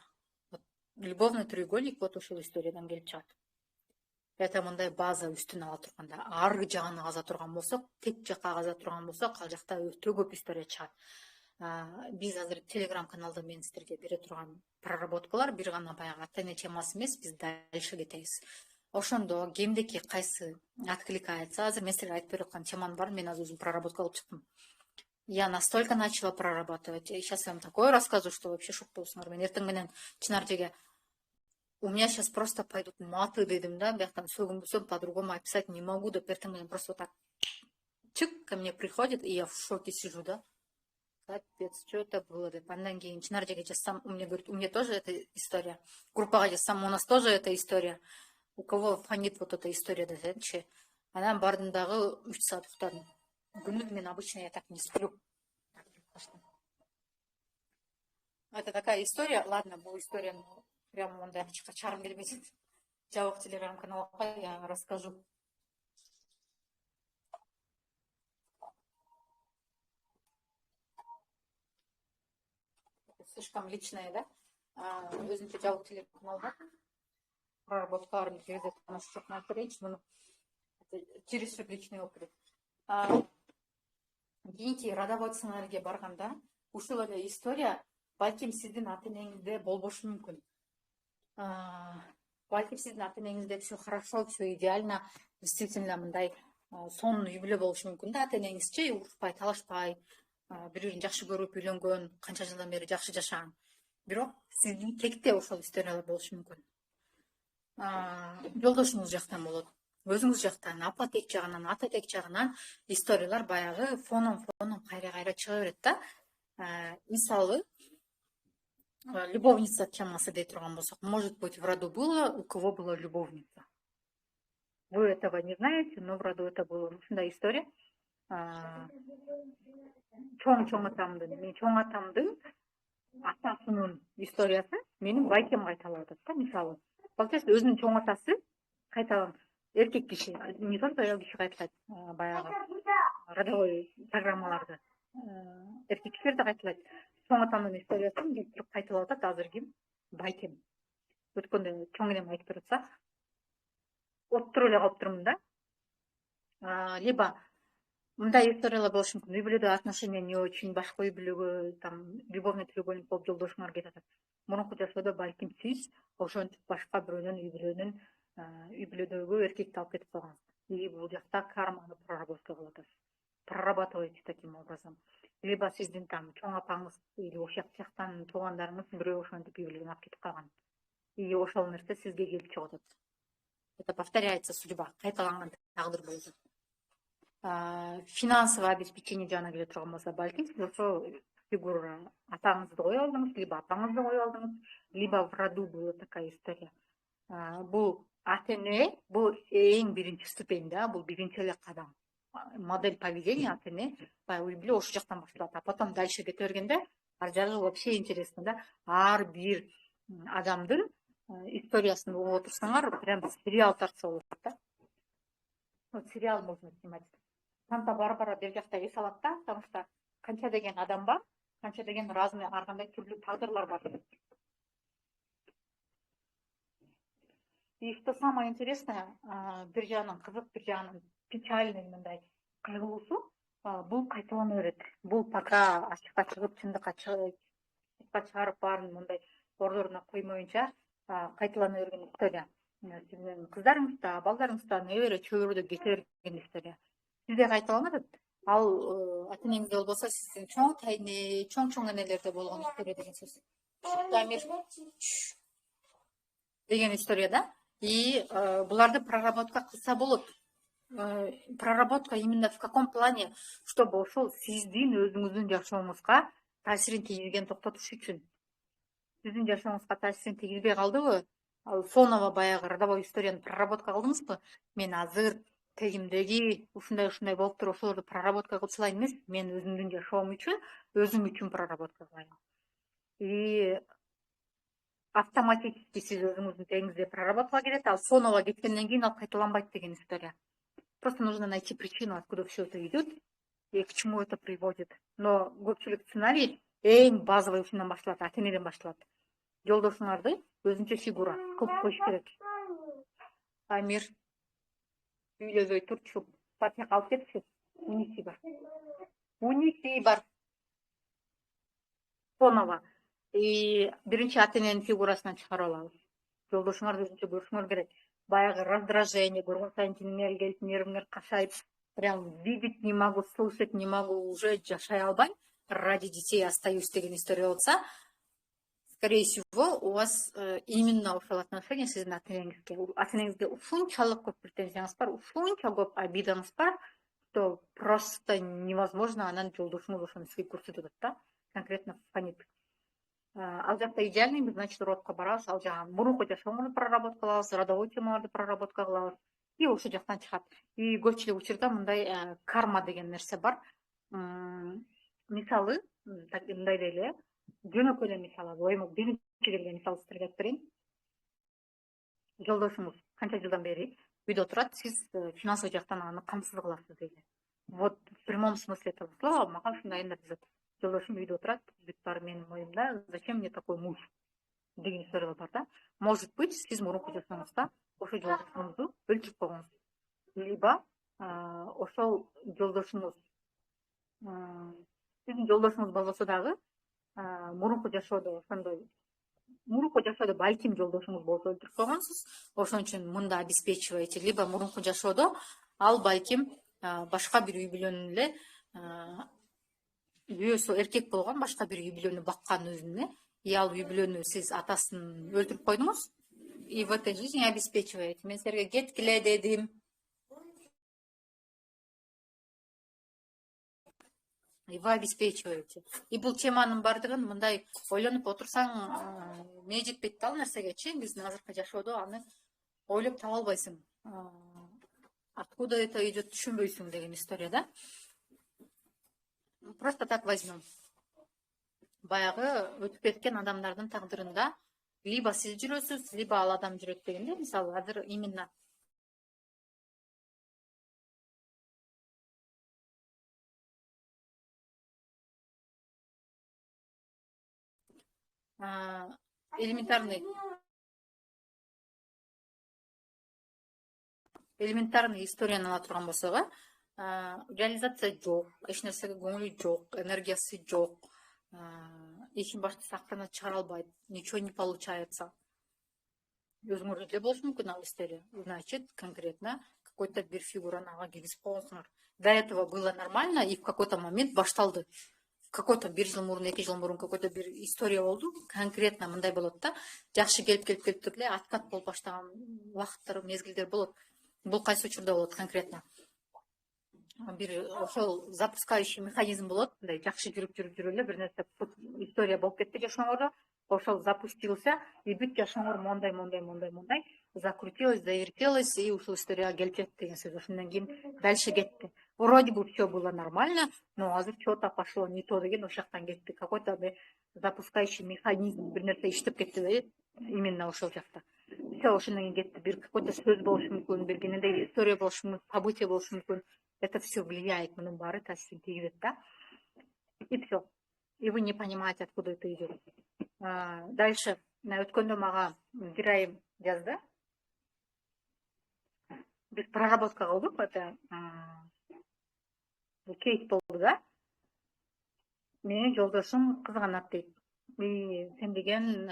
Вот любовный треугольник вот ушул историядан келип чыгат. Это мындай база үстүнө ала турганда, аркы жагын каза турган болсок, тек жакка каза турган болсок, ал жакта өтө көп история чыгат. Биз азыр Telegram каналда мен сиздерге бере турган проработкалар бир гана баягы ата эне темасы эмес, биз дальше кетебиз. Ошондо кимдики кайсы откликается, азыр мен силерге айтып берип аткан теманын баарын мен азыр өзүм проработка кылып чыктым. Я настолько начала прорабатывать, и сейчас я вам такое рассказываю, что вообще шок болосуңар. Мен эртең менен Чынаржеге у меня сейчас просто пойдут маты дедим, да, бияктан сөгүнбөсөм, по-другому описать не могу, деп эртең менен просто вот так чик ко мне приходит, и я в шоке сижу, да. Капец, что это было, деп. Андан кийин Чынаржеге жазсам, у меня говорит, у меня тоже эта история. Группага жазсам, у нас тоже эта история. У кого фонит вот эта история десемчи. Анан бардым дагы 3 саат уктадым. Күнүгө мен обычно я так не сплю. Это такая история. Ладно, бул историяны прямо мындай ачыкка чыгаргым келбейт. Жабык Telegram каналга я расскажу. Слишком личное, да? Өзүнчө жабык Telegram каналга проработкаларымды жерде таанышып айтып берейинчи, муну чересчур личный болуп кетет. Кийинки родовой центрге барганда ушул эле история балким сиздин ата энеңизде болбошу мүмкүн. Балким сиздин ата энеңизде все хорошо, все идеально, действительно мындай сонун үй бүлө болушу мүмкүн да, ата энеңизчи урушпай, талашпай, бири бирин жакшы көрүп үйлөнгөн, канча жылдан бери жакшы жашаган. Бирок сиздин кекте ошол историялар болушу мүмкүн. Жолдошуңуз жактан болот, өзүңүз жактан, апа тек жагынан, ата тек жагынан историялар баягы фоном кайра чыга берет да. Мисалы, любовница темасы дей турган болсок, может быть, в роду было, у кого была любовница. Вы этого не знаете, но в роду это было. Ушундай история. Чоң атамдын атасынын историясы менин байкем кайталап атат да. Мисалы, получается, өзүнүн чоң атасы кайталан эркек киши, не только аял киши кайталайт, баягы родовой программаларды эркек кишилер да кайталайт. Чоң атамдын историясын келип туруп кайталап атат азыр ким? Байкем. Өткөндө чоң энем айтып бератса, отуруп эле калып турмун да. Либо мындай историялар болушу мүмкүн. Үй бүлөдө отношения не очень, башка үй бүлөгө там любовный треугольник болуп жолдошуңар кетип атат. Мурунку жашоодо балким сиз ошентип башка бирөөнүн үй бүлөдөгү эркекти алып кетип калгансыз. И бул жакта карманы проработка кылып атасыз. Прорабатываете таким образом. Либо сиздин там чоң апаңыз или ошол жактан туугандарыңыз бирөө ошентип үй бүлөдөн алып кетип калган. И ошол нерсе сизге келип чыгып атат. Это повторяется судьба, кайталанган тагдыр болуп атат. Финансовое обеспечение жагына келе турган болсо, балким сиз ошо фигура атаңызды коюп алдыңыз, либо апаңызды коюп алдыңыз, либо в роду была такая история. Бул ата эне, бул эң биринчи ступень да, бул биринчи эле кадам. Модель поведения ата эне үй бүлө ошол жактан башталат, а потом дальше кете бергенде ар жагы вообще интересно да. Ар бир адамдын историясын угуп отурсаңар, прям сериал тартса болот да. Вот сериал можно снимать. Санта-Барбара бер жакта эс алат да, потому что канча деген адам бар, канча деген разный, ар кандай түрлүү тагдырлар бар. И что самое интересное, бир жагынан кызык, бир жагынан печальный мындай кайгылуусу, бул кайталана берет. Бул пока ачыкка чыгып, чындыкка чыгарып баарын мындай ордоруна коймоюнча кайталана берген история. Сиздин кыздарыңыз да, балдарыңыз да небере чөбүрөдө кете берген история. Сизде кайталанат. Ал ата энеңизде болбосо сиздин чоң тайне, чоң энелерде болгон история деген сөз. Деген история да. И буларды проработка кылса болот. Проработка именно в каком плане, чтобы ошол сиздин өзүңүздүн жашооңузга таасирин тийгизген токтотуш үчүн. Сиздин жашооңузга таасирин тийгизбей калдыбы? Ал фоново баягы родовой историяны проработка кылдыңызбы? Мен азыр тегимдеги ушундай болуп туруп ошолорду проработка кылчулайын эмес, мен өзүмдүн жашоом үчүн, өзүм үчүн проработка кылайын. И автоматически сиз өзүңүздүн тегиңизде проработка келет, ал фоново кеткенден кийин ал кайталанбайт деген история. Просто нужно найти причину, откуда все это идет и к чему это приводит. Но көпчүлүк сценарий эң базовый ушундан башталат, ата энеден башталат. Жолдошуңарды өзүнчө фигура кылып коюш керек. Амир, үйлөбөй турчу, папка алып кетчи. Униси бар. Фоново. И биринчи ата эненин фигурасынан чыгарып алабыз. Жолдошуңарды өзүнчө көрүшүңөр керек. Баягы раздражение, көргөн сайын тилиңер келип, нервиңер кашайып, прям видеть не могу, слушать не могу, уже жашай албайм, ради детей остаюсь деген история болса, скорее всего, у вас именно ошол отношение сиздин ата энеңизге ушунчалык көп претензияңыз бар, ушунча көп обидаңыз бар, что просто невозможно анан жолдошуңуз ошону сизге көрсөтүп атат да, конкретно фонит. Ал жакта идеальный, значит, родко барабыз, ал жагы мурунку жашооңузду проработка кылабыз, родовой темаларды проработка кылабыз, и ошол жактан чыгат. И көпчүлүк учурда мындай карма деген нерсе бар. Мисалы, мындай эле, жөнөкөй эле мисалы, оюма биринчи келген мисал сиздерге айтып берейин. Жолдошуңуз канча жылдан бери үйдө турат, сиз финансовый жактан аны камсыз кыласыз дейли. Вот в прямом смысле этого слова мага ушундай нерсе. Жолдошум үйдө турат, бүт баары менин моюмда, зачем мне такой муж деген история бар да. Может быть, сиз мурунку жашооңузда ошол жолдошуңузду өлтүрүп койгонсуз. Либо ошол жолдошуңуз, сиздин жолдошуңуз болбосо дагы, мурунку жашоодо ошондой мурунку жашоодо балким жолдошуңуз болсо өлтүрүп койгонсуз, ошон үчүн мында обеспечиваете, либо мурунку жашоодо ал балким башка бир үй бүлөнүн эле күйөөсү эркек болгон, башка бир үй бүлөнү баккан өзүнө, и ал үй бүлөнү сиз атасын өлтүрүп койдуңуз, и в этой жизни обеспечиваете. Мен силерге кеткиле дедим. И вы обеспечиваете. И бул теманын бардыгын мындай ойлонуп отурсаң эмне жетпейт да ал нерсегечи. Биздин азыркы жашоодо аны ойлоп таба албайсың. Откуда это идет, түшүнбөйсүң деген история да. Просто так возьмем. Баягы өтүп кеткен адамдардын тагдырында либо сиз жүрөсүз, либо ал адам жүрөт дегенде, мисалы азыр именно элементарный историяны ала турган болсок, реализация жок, эч нерсеге көңүлү жок, энергиясы жок, ишин баштаса акырына чыгара албайт, ничего не получается. Өзүңөр эле болушу мүмкүн ал история. Значит, конкретно какой-то бир фигураны ага киргизип койгонсуңар. До этого было нормально, и в какой-то момент башталды. Какой-то бир жыл мурун, 2 жыл мурун какой-то бир история болду. Конкретно мындай болот да. Жакшы келип туруп эле откат болуп баштаган убакыттар, мезгилдер болот. Бул кайсы учурда болот конкретно? Бир ошол запускающий механизм болот. Мындай жакшы жүрүп эле бир нерсе история болуп кетти жашооңордо. Ошол запустился, и бүт жашооңор мондай закрутилось, завертелось, и ушул историяга келип жетти деген сөз. Ошондон кийин дальше кетти. Вроде бы все было нормально, но азыр что-то пошло не то деген ошол жактан кетти. Какой-то запускающий механизм бир нерсе иштеп кетти да, именно ошол жакта. Все, ошондон кийин кетти. Бир какой-то сөз болушу мүмкүн, бир кенедей история болушу мүмкүн, событие болушу мүмкүн. Это все влияет, мунун баары таасирин тийгизет да. И все. И вы не понимаете, откуда это идет. Дальше өткөндө мага бир айым жазды. Биз проработка кылдык, это кейс болду да. Менин жолдошум кызганат дейт. Сен деген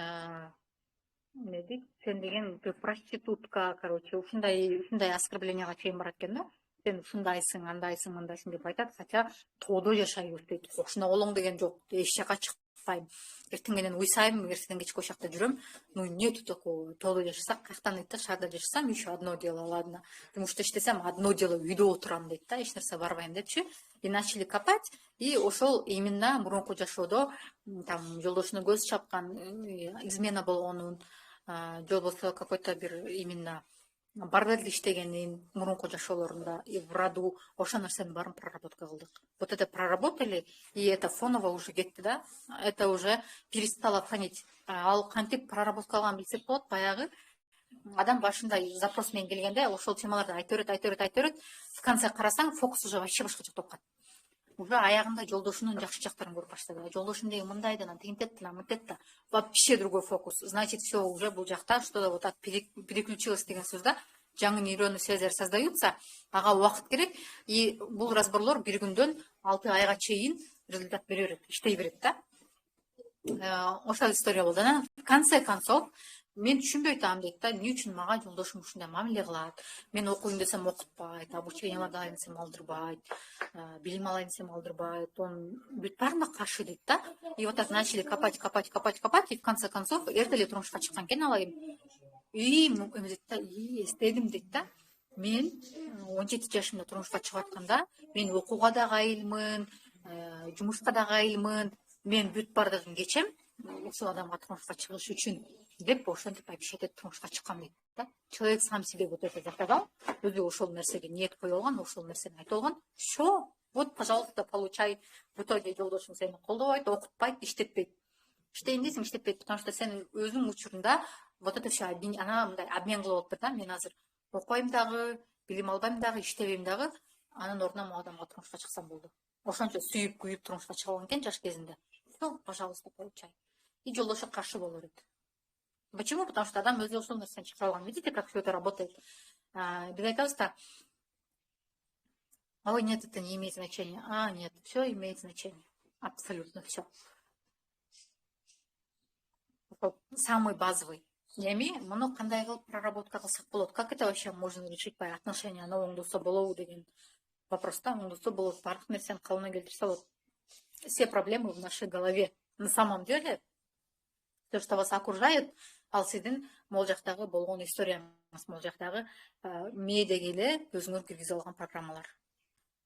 эмне дейт? Сен деген проститутка, короче, ушундай оскорбленияга чейин барат экен да. Сен ушундайсың, андайсың, мындайсың деп айтат, хотя тоодо жашайбыз дейт. Ушуна колоң деген жок, эч жака чыкпайм. Эртеңенен уйсайм, эртеден кечке ошол жакта жүрөм. Ну нету такого. Тоодо жашасак, каяктан дейт да, шаарда жашасам, еще одно дело, ладно. Потому что иштесем, одно дело үйдө отурам дейт да, эч нерсе барбайм депчи. И начали копать, и ошол именно мурунку жашоодо там жолдошуна көз чапкан, измена болгонун, же болбосо какой-то бир именно бордель иштегенин мурунку жашоолорунда, и в роду ошол нерсенин баарын проработка кылдык. Вот это проработали, и это фоново уже кетти да. Это уже перестало фонить. Ал кантип проработка кылган билсек болот, баягы адам башында запрос менен келгенде ошол темаларды айта берет, в конце карасаң фокус уже вообще башка жакта болуп калат. Уже аягында жолдошунун жакшы жактарын көрүп баштады. Жолдошум деген мындай да, тинтет да, мынтет да. Вообще другой фокус. Значит, все уже бул жакта что-то вот так переключилось деген сөз да. Жаңы нейронный связь создаются, ага убакыт керек, и бул разборлор бир күндөн 6 айга чейин результат бере берет, иштей берет да. Ошол история болду. В конце концов, мен түшүнбөй атам дейт да, эмне үчүн мага жолдошум ушундай мамиле кылат. Мен окуйм десем окутпайт, обученияларды алайын десем алдырбайт, билим алайын десем алдырбайт. Он бүт баарына каршы дейт да. И вот так начали копать, и в конце концов эрте эле турмушка чыккан экен ал айым. И дейт да, эстедим дейт да. Мен 17 жашымда турмушка чыгып атканда, мен окууга да кайылмын, жумушка да кайылмын. Мен бүт бардыгын кечем, ушул адамга турмушка чыгыш үчүн деп ошентип обещать турмушка чыккан дейт да. Человек сам себе вот это заказал, өзү ошол нерсеге ниет кое алган, ошол нерсени айтып алган. Все, вот, пожалуйста, получай. В итоге жолдошуң сени колдобойт, окутпайт, иштетпейт. Иштейин десең иштетпейт, потому что сен өзүң учурунда вот это все ана мындай обмен кылып атып да. Мен азыр окуйм дагы, билим албайм дагы, иштебейм дагы, анын ордуна могу адамга турмушка чыксам болду. Ошончо сүйүп күйүп турмушка чыга алган экен жаш кезинде. Все, пожалуйста, получай. И жолдошу каршы боло берет. Почему? Потому что адам өзү ошол нерсени чыгара алган. Видите, как все это работает? Биз айтабыз да, ой, нет, это не имеет значения. Нет, все имеет значение. Абсолютно все. Самый базовый. Эми муну кандай кылып проработка кылсак болот? Как это вообще можно решить? Отношенияны оңдосо болобу деген вопроста оңдосо болот. Бардык нерсени калыбына келтирсе болот. Все проблемы в нашей голове. На самом деле, то, что вас окружает, ал сиздин могул жактагы болгон историяңыз, могул жактагы мээдеги эле өзүңөр киргизип алган программалар,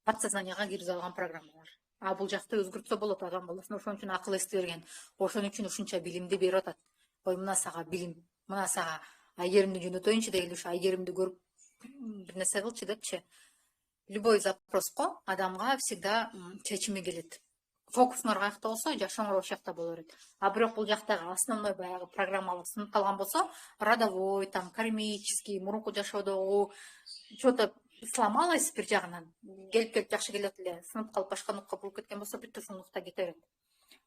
подсознанияга киргизип алган программалар. А бул жакты өзгөртсө болот, адам баласына ошон үчүн акыл эсти берген, ошон үчүн ушунча билимди берип атат. Ой, мына сага билим, мына сага айгеримди жөнөтөйүнчү дегенде ушу айгеримди көрүп бир нерсе кылчы депчи. Любой запроско адамга всегда чечими келет. Фокусуңар каякта болсо, жашооңор ошол жакта боло берет. А бирок бул жактагы основной баягы программалар сынып калган болсо, родовой, там, кармический, мурунку жашоодогу что-то сломалось бир жагынан, келип жакшы келет эле, сынып калып башка нукка болуп кеткен болсо, бүт ошол нукта кете берет.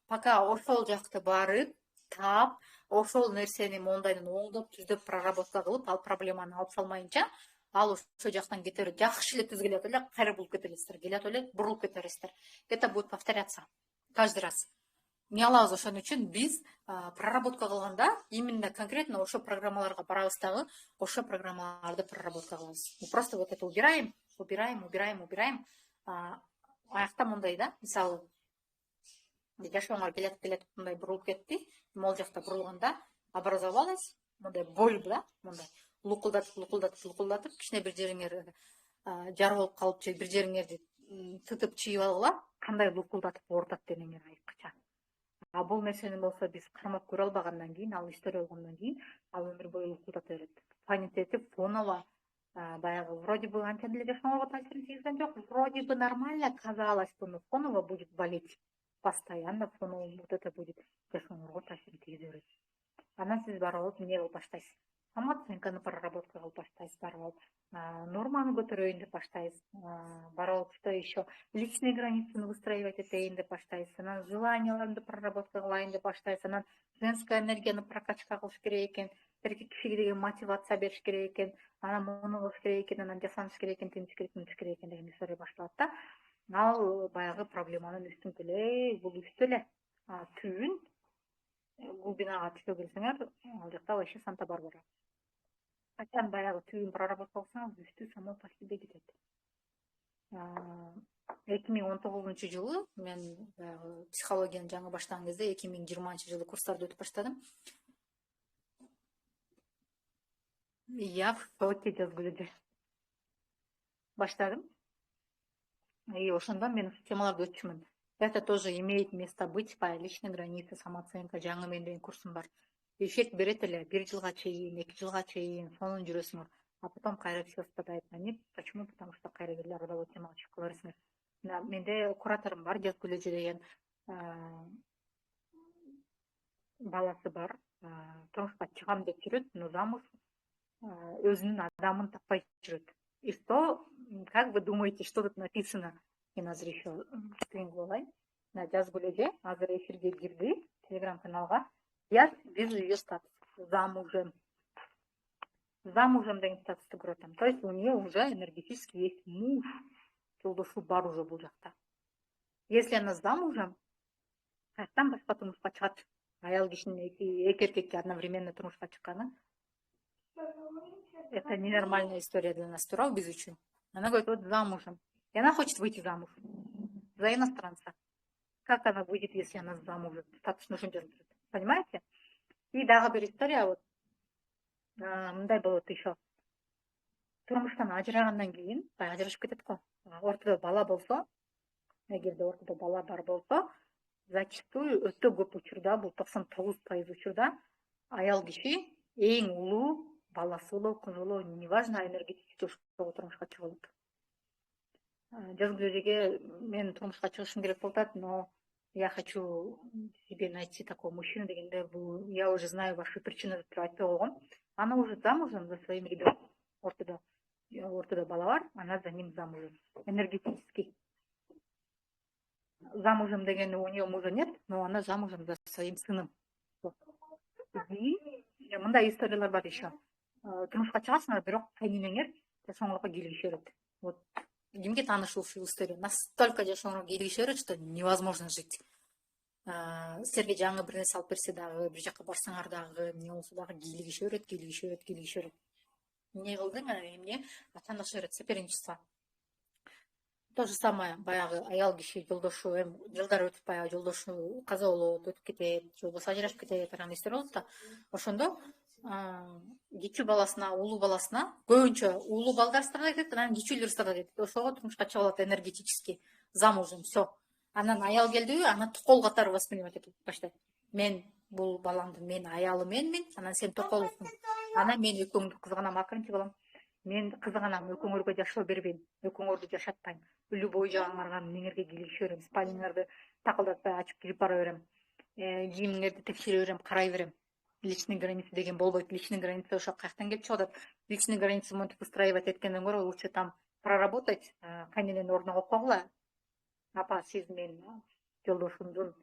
Пока ошол жакты барып, таап, ошол нерсени моундайдын оңдоп, түздөп, проработка кылып, ал проблеманы алып салмайынча, ал ошол жактан кете берет. Жакшы эле түз келет эле, кайра болуп кете бересиздер, келет эле, бурулуп кете бересиздер. Это будет повторяться каждый раз. Не алабыз, ошон үчүн биз проработка кылганда именно конкретно ошо программаларга барабыз дагы, ошо программаларды проработка кылабыз. Мы просто вот это убираем. Аякта мындай да, мисалы, жашооңор келет мындай бурулуп кетти, могул жакта бурулганда образовалась мындай боль, да, мындай лукулдатып, кичине бир жериңер жара болуп калып же бир жериңерди тытып чыйып алгыла, кандай лукулдатып оорутат денеңер айыкча. А бул нерсени болсо биз кармап көрө албагандан кийин, ал история болгондон кийин, ал өмүр бою лукулдата берет. Планетети фоново баягы вроде бы анча деле жашооңорго таасирин тийгизген жок, вроде бы нормально казалось, но фоново будет болеть. Постоянно фоново вот это будет жашооңорго таасирин тийгизе берет. Анан сиз барып алып эмне кылып баштайсыз? Самооценканы проработка кылып баштайсыз, барып алып норманы көтөрөйүн деп баштайсыз, барып алып что еще, личные границаны выстраивать этейин деп баштайсыз, анан желанияларымды проработка кылайын деп баштайсыз, анан женская энергияны прокачка кылыш керек экен, эркек кишиге деген мотивация бериш керек экен, анан муну кылыш керек экен, анан жасаныш керек экен, тинтиш керек экен деген история башталат да. Ал баягы проблеманын үстүнкү эле, бул үстү эле, түбүн глубинага түшө келсеңер, ал жакта вообще Санта-Барбара. Качан баягы түбүн проработка кылсаңыз, үстү само по себе кетет. 2019 жылы мен психологияны жаңы баштаган кезде 2020 жылы курстарды өтүп баштадым. Я в шоке жазгылы баштадым. И ошондон мен ушу темаларды өтчүмүн. Это тоже имеет место быть, личной границы, самооценка, жаңы мен деген курсум бар. Эффект берет эле, 1 жылга чейин, 2 жылга чейин, сонун жүрөсүңөр. А потом кайра все спадает на нет. Почему? Потому что кайра келе родовой темага чыгып кала бересиңер. Менде кураторум бар, Жас Гүлөжү деген баласы бар. Турмушка чыгам деп жүрөт, но замуж өзүнүн адамын таппай жүрөт. И что, как вы думаете, что тут написано? Мен азыр еще скрин кылайын. Жас Гүлөжү азыр эфирге кирди, телеграм-каналга. Я вижу ее статус. Замужем деген статусты көрөтөм. То есть у нее уже энергетически есть муж. Жолдошу бар уже бул жакта. Если она замужем, каяктан башка турмушка чыгат? Аял кишинин эки эркекке одновременно турмушка чыкканы. Это ненормальная история для нас, туурабы, биз үчүн. Она говорит, вот замужем. И она хочет выйти замуж за иностранца. Как она выйдет, если она замужем? Статус нужен. Понимаете? И дагы бир история, вот мындай болот еще. Турмуштан ажырагандан кийин, ажырашып кетет го. Ортодо бала болсо, эгерде ортодо бала бар болсо, зачастую өтө көп учурда, бул 99% учурда аял киши эң улуу баласы болобу, кызы болобу, неважно, энергетически ошого турмушка чыгып алат. Жас Гүлөжүгө мен турмушка чыгышым керек болуп атат, но я хочу себе найти такого мужчину дегенде, я уже знаю ваши причины деп айтпай койгом. Она уже замужем за своим ребенком. Ортодо бала бар, она за ним замужем. Энергетически. Замужем деген у нее мужа нет, но она замужем за своим сыном. И мындай историялар бар еще. Турмушка чыгасыңар, бирок кайненеңер жашооңорго кийлигише берет. Вот кимге тааныш ушул история? Настолько жашооңорго кийлигише берет, что невозможно жить. силерге жаңы бир нерсе алып берсе дагы, бир жака барсаңар дагы, эмне болсо дагы кийлигише берет. Эмне кылдың? Эмне ата-анасы берет соперничество. То же самое, баягы аял киши жолдошу, жылдар өтүп баягы жолдошу каза болот, өтүп кетет, же болбосо ажырашып кетет, андай иштер болот да. Ошондо кичүү баласына, улуу баласына, көбүнчө улуу балдар страдать этет, анан кичүүлөр страдать этет. Ошого турмушка чыга алат энергетически, замужем, все. Анан аял келдиби, анан токол катары воспринимать этип баштайт. Мен бул баламды, мен аялы менмин, анан сен токолсуң. Анан мен экөөңдү кызганам, акырынчы балам. Мен кызыганам, экөөңөргө жашоо бербейм, экөөңөрдү жашатпайм. Любой жагыңарга меңерге кийлигише берем, спальниңарды такылдатпай ачып кирип бара берем. Кийимиңерди текшере берем, карай берем. Личный граница деген болбойт. Личный граница ошо каяктан келип чыгып атат. Личный граница монтип устраивать эткенден көрө лучше там проработать, кайнененин ордуна коюп койгула. Апа, сиз менин жолдошумдун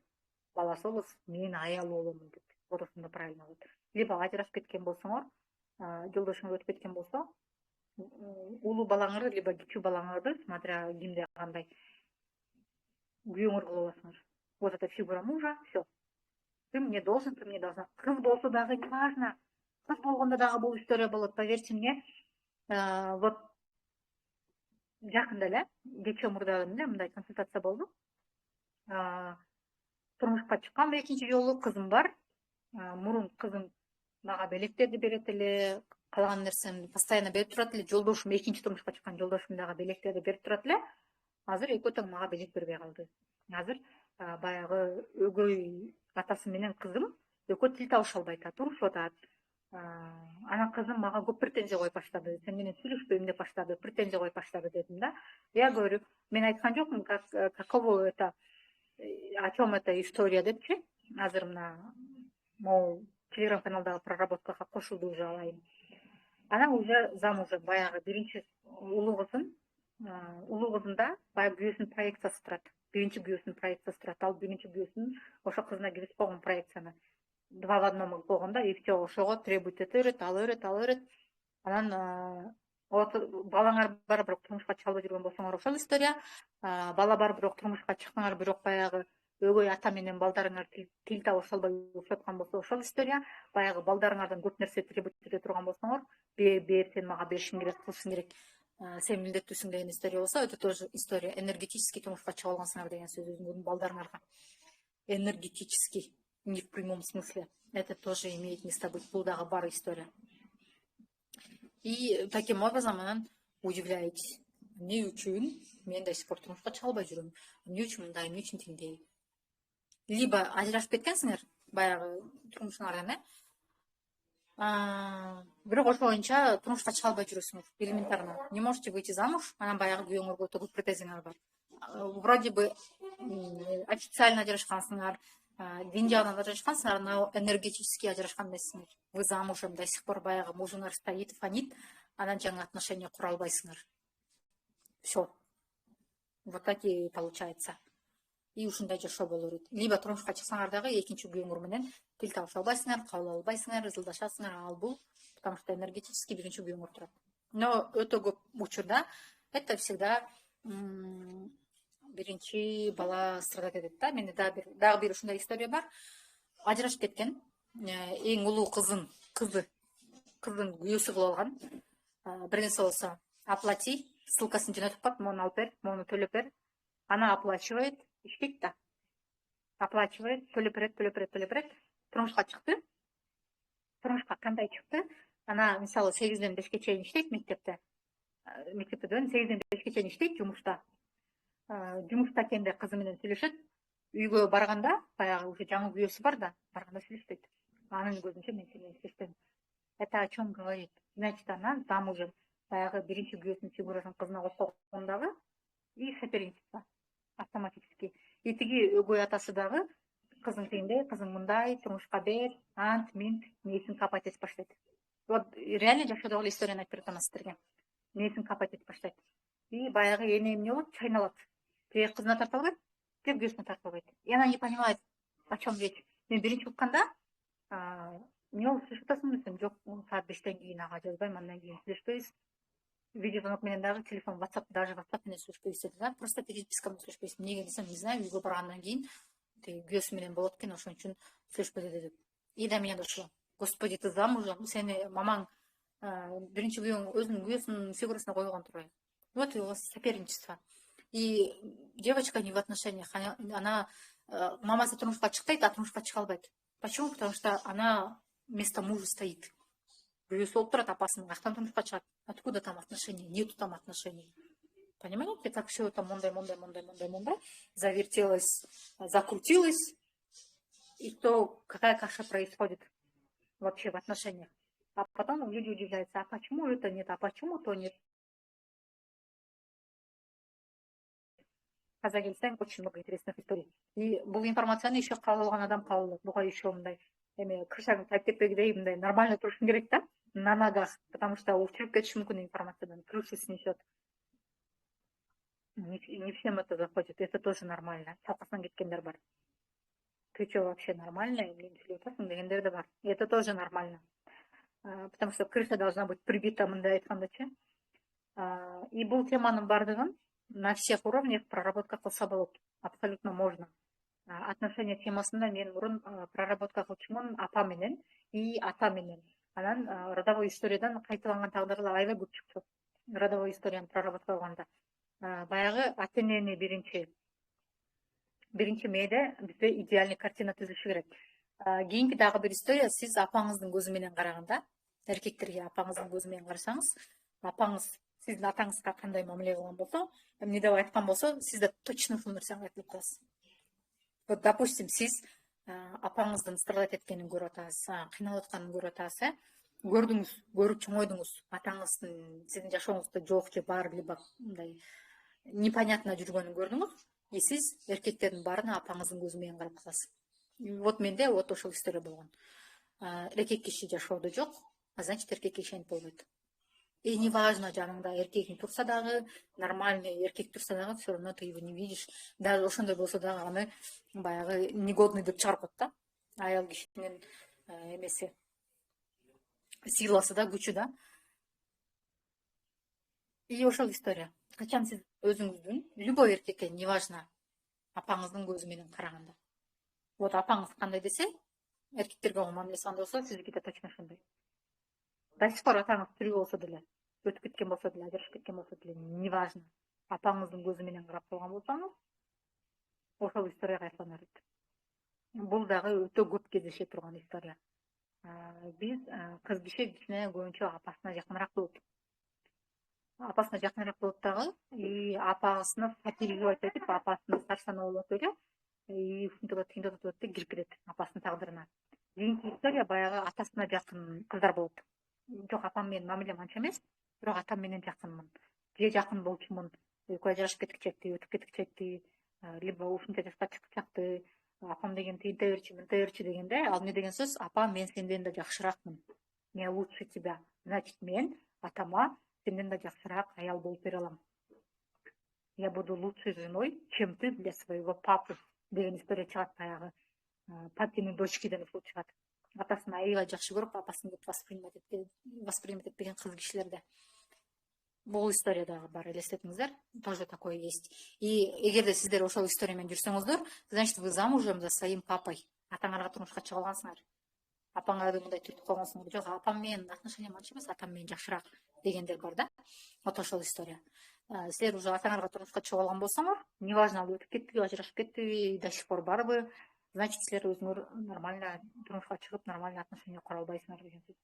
баласы болосуз, мен аялы боломун деп. Вот ошондо правильно болот. Либо ажырашып кеткен болсоңор, жолдошуңуз өтүп кеткен болсо, улуу балаңарды, либо кичүү балаңарды, смотря кимде кандай, күйөөңөр кылып аласыңар. Вот это фигура мужа, все. Ты мне должен, ты мне должна. Кыз болсо дагы не важно. Кыз болгондо дагы бул история болот. Поверьте мне, вот жакында эле, кечээ мурда мындай консультация болду. Турмушка чыккан экинчи жолу, кызым бар. Мурун кызым мага белектерди берет эле, калаган нерсени постоянно берип турат эле. Жолдошум, экинчи турмушка чыккан жолдошум дагы белектерди берип турат эле. Азыр экөө тең мага белек бербей калды. Азыр баягы өгөй атасы менен кызым экөө тил табыша албай атат, урушуп атат. Анан кызым мага көп претензия коюп баштады. Сен менен сүйлөшпөйм деп баштады, претензия коюп баштады дедим да. Я говорю, мен айткан жокмун, каково это, о чем эта история депчи. Азыр мына могу телеграм-каналдагы проработкага кошулду уже алайын. Анан уже замужем, баягы биринчи улуу кызында баягы күйөөсүнүн проекциясы турат. Биринчи күйөөсүнүн проекциясы турат. Ал биринчи күйөөсүнүн ошо кызына киргизип койгон проекцияны. 2 в 1 болгондо, и все, ошого требует ала берет. Анан балаңар бар, бирок турмушка чыга албай жүргөн болсоңор ошол история. Бала бар, бирок турмушка чыктыңар, бирок баягы өгөй ата менен балдарыңар тил табыша албай урушуп аткан болсо ошол история. Баягы балдарыңардан көп нерсе требовать эте турган болсоңор, бер, сен мага беришиң керек, кылышың керек, сен милдеттүүсүң деген история болсо, это тоже история. Энергетически турмушка чыга алгансыңар деген сөз өзүңөрдүн балдарыңарга. Энергетически, не в прямом смысле. Это тоже имеет место быть. Бул дагы бар история. И таким образом анан удивляетесь. Эмне үчүн мен до сих пор турмушка чыга албай жүрөм? Эмне үчүн мындай, эмне үчүн тиңдей? Либо ажырашып кеткенсиңер, баягы турмушуңардан, бирок ошо боюнча турмушка чыга албай жүрөсүңөр. Элементарно. Не можете выйти замуж, анан баягы күйөөңөргө өтө көп претензияңар бар. Вроде бы официально ажырашкансыңар, дин жагынан ажырашкансыңар, но энергетически ажырашкан эмессиңер. Вы замужем, до сих пор баягы мужуңар стоит, фонит, анан жаңы отношения кура албайсыңар. Все. Вот так и получается. И ушундай жашоо боло берет. Либо турмушка чыксаңар дагы экинчи күйөөңөр менен тил табыша албайсыңар, кабыл албайсыңар, ызылдашасыңар, ал бул, потому что энергетически биринчи күйөөңөр турат. Но өтө көп учурда это всегда биринчи бала страдать этет да. Менде дагы бир ушундай история бар. Ажырашып кеткен, эң улуу кыздын күйөөсү кылып алган. Бир нерсе болсо оплати, ссылкасын жөнөтүп коет, мону алып бер, мону төлөп бер. Ана оплачивает, иштейт да. Оплачивает, төлөп берет. Турмушка чыкты. Турмушка кандай чыкты? Ана мисалы 8ден 5ке чейин иштейт мектепте. Мектептен 8ден 5ке чейин иштейт жумушта. Жумушта экенде кызы менен сүйлөшөт. Үйгө барганда, баягы уже жаңы күйөөсү бар да, барганда сүйлөшпөйт. Анын көзүнчө мен сени сүйлөшпөйм. Это о чем говорит? Значит, она замужем. Баягы биринчи күйөөсүнүн фигурасын кызына коюп койгондагы и соперничество автоматически. И тиги өгөй атасы дагы кызың тигиндей, кызың мындай, турмушка бер, ант, минт, мээсин капать этип баштайт. Вот реально жашоодогу эле историяны айтып берет сиздерге. Мээсин капать этип баштайт. И баягы эне эмне болот? Чайналат. Тиги кызына тарта албайт, тиги күйөөсүнө тарта албайт. И она не понимает, о чем речь. Мен биринчи укканда, эмне болуп сүйлөшүп атасың десем, жок, саат 5тен кийин ага жазбайм, андан кийин сүйлөшпөйбүз. Видеозвонок менен дагы, телефон, WhatsApp, даже WhatsApp менен сүйлөшпөйбүз деди да. Просто переписка менен сүйлөшпөйбүз. Эмнеге десем, не знаю, үйгө баргандан кийин күйөөсү менен болот экен, ошон үчүн сүйлөшпөдү деп. И да меня дошло. Господи, ты замужем, сени мамаң биринчи күйөөң өзүнүн күйөөсүнүн фигурасына койгон турбайбы. Вот и у вас соперничество. И девочка не в отношениях, она мамасы турмушка чыктайт, а турмушка чыга албайт. Почему? Потому что она вместо мужа стоит. Күйөөсү болуп турат, апасынын каяктан турмушка чыгат. Откуда там отношения? Нету там отношений. Понимаете, как все это мондай, завертелось, закрутилось, и то какая каша происходит вообще в отношениях. А потом люди удивляются, а почему это нет, а почему то нет. Каза келсең, очень много интересных историй. И бул информацияны еще кабыл алган адам кабыл алат. Буга еще мындай эме кыршаң тайып кетпегидей мындай нормально турушуң керек да, на ногах, потому что учуруп кетиши мүмкүн информациядан, крышу снесет. Не всем это заходит, это тоже нормально. Чалкасынан кеткендер бар. Ты что, вообще нормально? Дегендер да бар. И это тоже нормально. Потому что крыша должна быть прибита мындай айткандачы. И бул теманын бардыгын на всех уровнях проработка кылса болот. Абсолютно можно. Отношения темасында мен мурун проработка кылчумун апа менен и ата менен. Анан родовой историядан кайталанган тагдырлар аябай көп чыкты. Родовой историяны проработка кылганда. Баягы ата энени биринчи мээде бизде идеальный картина түзүлүшү керек. Кийинки дагы бир история, сиз апаңыздын көзү менен караганда, эркектерге апаңыздын көзү менен карасаңыз, апаңыз сиздин атаңызга кандай мамиле кылган болсо, эмне деп айткан болсо, сиз да точно ушул нерсени айтылып каласыз. Вот, допустим, сиз апаңыздын страдать эткенин көрүп атасыз, кыйналып атканын көрүп атасыз, көрдүңүз, көрүп чоңойдуңуз, атаңыздын сиздин жашооңузда жок же бар, либо мындай непонятно жүргөнүн көрдүңүз, и сиз эркектердин баарына апаңыздын көзү менен карап каласыз. Вот менде вот ошол история болгон. Эркек киши жашоодо жок, а значит эркек киши ишенип болбойт. И неважно, жаныңда эркегиң турса дагы, нормальный эркек турса дагы, все равно ты его не видишь. Даже ошондой болсо дагы аны баягы негодный деп чыгарып коет да. Аял кишинин эмеси, силасы да, күчү да. И ошол история. Качан сиз өзүңүздүн любой эркекке, неважно, апаңыздын көзү менен караганда. Вот апаңыз кандай десе, эркектерге мамилеси кандай болсо, сиздики да точно ошондой. До сих пор атаңыз тирүү болсо деле, өтүп кеткен болсо деле, ажырашып кеткен болсо деле, неважно. Апаңыздын көзү менен карап калган болсоңуз, ошол история кайталана берет. Бул дагы өтө көп кездеше турган история. Биз кыз киши кичине көбүнчө апасына жакыныраак болот. Апасына жакыныраак болот дагы, и апасына сопереживать этип, апасына сарсанаа болот эле, и ушинтип кыйындап кирип кетет апасынын тагдырына. Кийинки история баягы атасына жакын кыздар болот. Жок, апам менен мамилем анча эмес, бирок атам менен жакынмын. Же жакын болчумун, экөө ажырашып кетикчекти, өтүп кетикчекти, либо ушунча жашка чыкчакты, апам деген тинте берчи дегенде, ал эмне деген сөз? Апа, мен сенден да жакшыраакмын. Я лучше тебя. Значит, мен атама сенден да жакшыраак аял болуп бере алам. Я буду лучшей женой, чем ты для своего папы. Деген история чыгат баягы. Папины дочки деген ушул чыгат. Атасын аябай жакшы көрүп, апасын деп воспринимать этпеген кыз кишилерде. Бул история дагы бар, элестетиңиздер, тоже такое есть. И эгерде сиздер ошол история менен жүрсөңүздөр, значит, вы замужем за своим папой. Атаңарга турмушка чыга алгансыңар. Апаңарды мындай түртүп койгонсуңар. Жок, апам менен отношениям анча эмес, атам менен жакшыраак дегендер бар да. Вот ошол история. Силер уже атаңарга турмушка чыгып алган болсоңор, неважно, ал өтүп кеттиби, ажырашып кеттиби, до сих пор барбы, значит, силер өзүңөр нормально турмушка чыгып, нормально отношения кура албайсыңар деген сөз.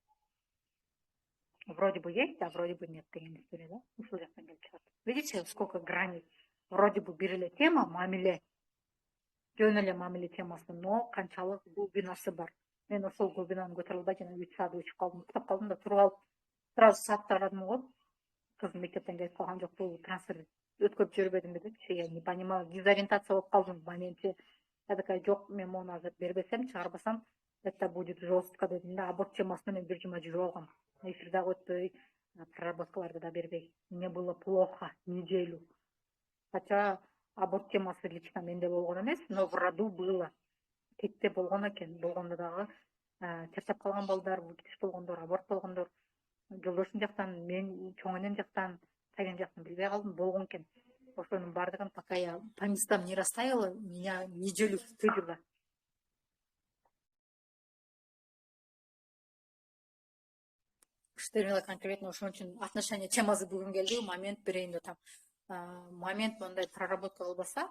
Вроде бы есть, а вроде бы нет деген история, да? Ушул жактан келип чыгат. Видите, сколько граней? Вроде бы бир эле тема мамиле, жөн эле мамиле темасы, но канчалык глубинасы бар. Мен ошол глубинаны көтөрө албай жана 3 саат өчүп калдым, уктап калдым да, туруп алып сразу саатты карадым го. Кызым мектептен келип калган жок, бул трансфер өткөрүп жибербедимби депчи, я не понимаю, дезориентация болуп калдым моменте. Я такая, жок, мен мону азыр бербесем, чыгарбасам, это будет жестко дедим да, аборт темасына мен бир жума жүрүп алгам. Эфирде өтпөй, проработкаларды да бербей. Мне было плохо неделю. Хотя аборт темасы лично менде болгон эмес, но в роду было. Кетте болгон экен, болгондо дагы чарчап калган балдар, выкидыш болгондор, аборт болгондор, жолдошум жактан, мен чоң энем жактан, кайдан жактан билбей калдым, болгон экен. Ошонун бардыгын, пока я по местам не расставила, меня неделю стырило. Штырмила конкретно ошон үчүн отношения темасы бүгүн келди, момент берейин деп атам. Момент мындай проработка кылбаса,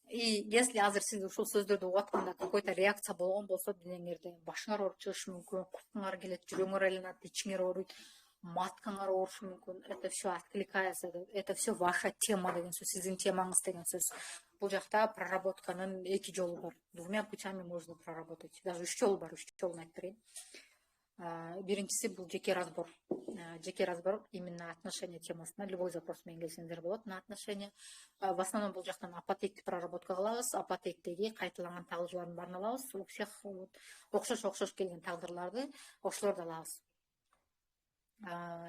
и если азыр сиз ушул сөздөрдү угуп атканда какой-то реакция болгон болсо денеңерде, башыңар ооруп чыгышы мүмкүн, куткуңар келет, жүрөгүңөр айланат, ичиңер ооруйт, маткаңар оорушу мүмкүн. Это все откликается, это все ваша тема деген сөз, сиздин темаңыз деген сөз. Бул жакта проработканын эки жолу бар. Двумя путями можно проработать. Даже үч жолу бар, үч жолун айтып берейин. Биринчиси бул жеке разбор. Жеке разбор именно отношения темасына, любой запрос менен келсеңиздер болот на отношения. В основном бул жактан апотекти проработка кылабыз, апотектеги кайталанган тагдырлардын баарын алабыз, у всех окшош келген тагдырларды ошолорду алабыз.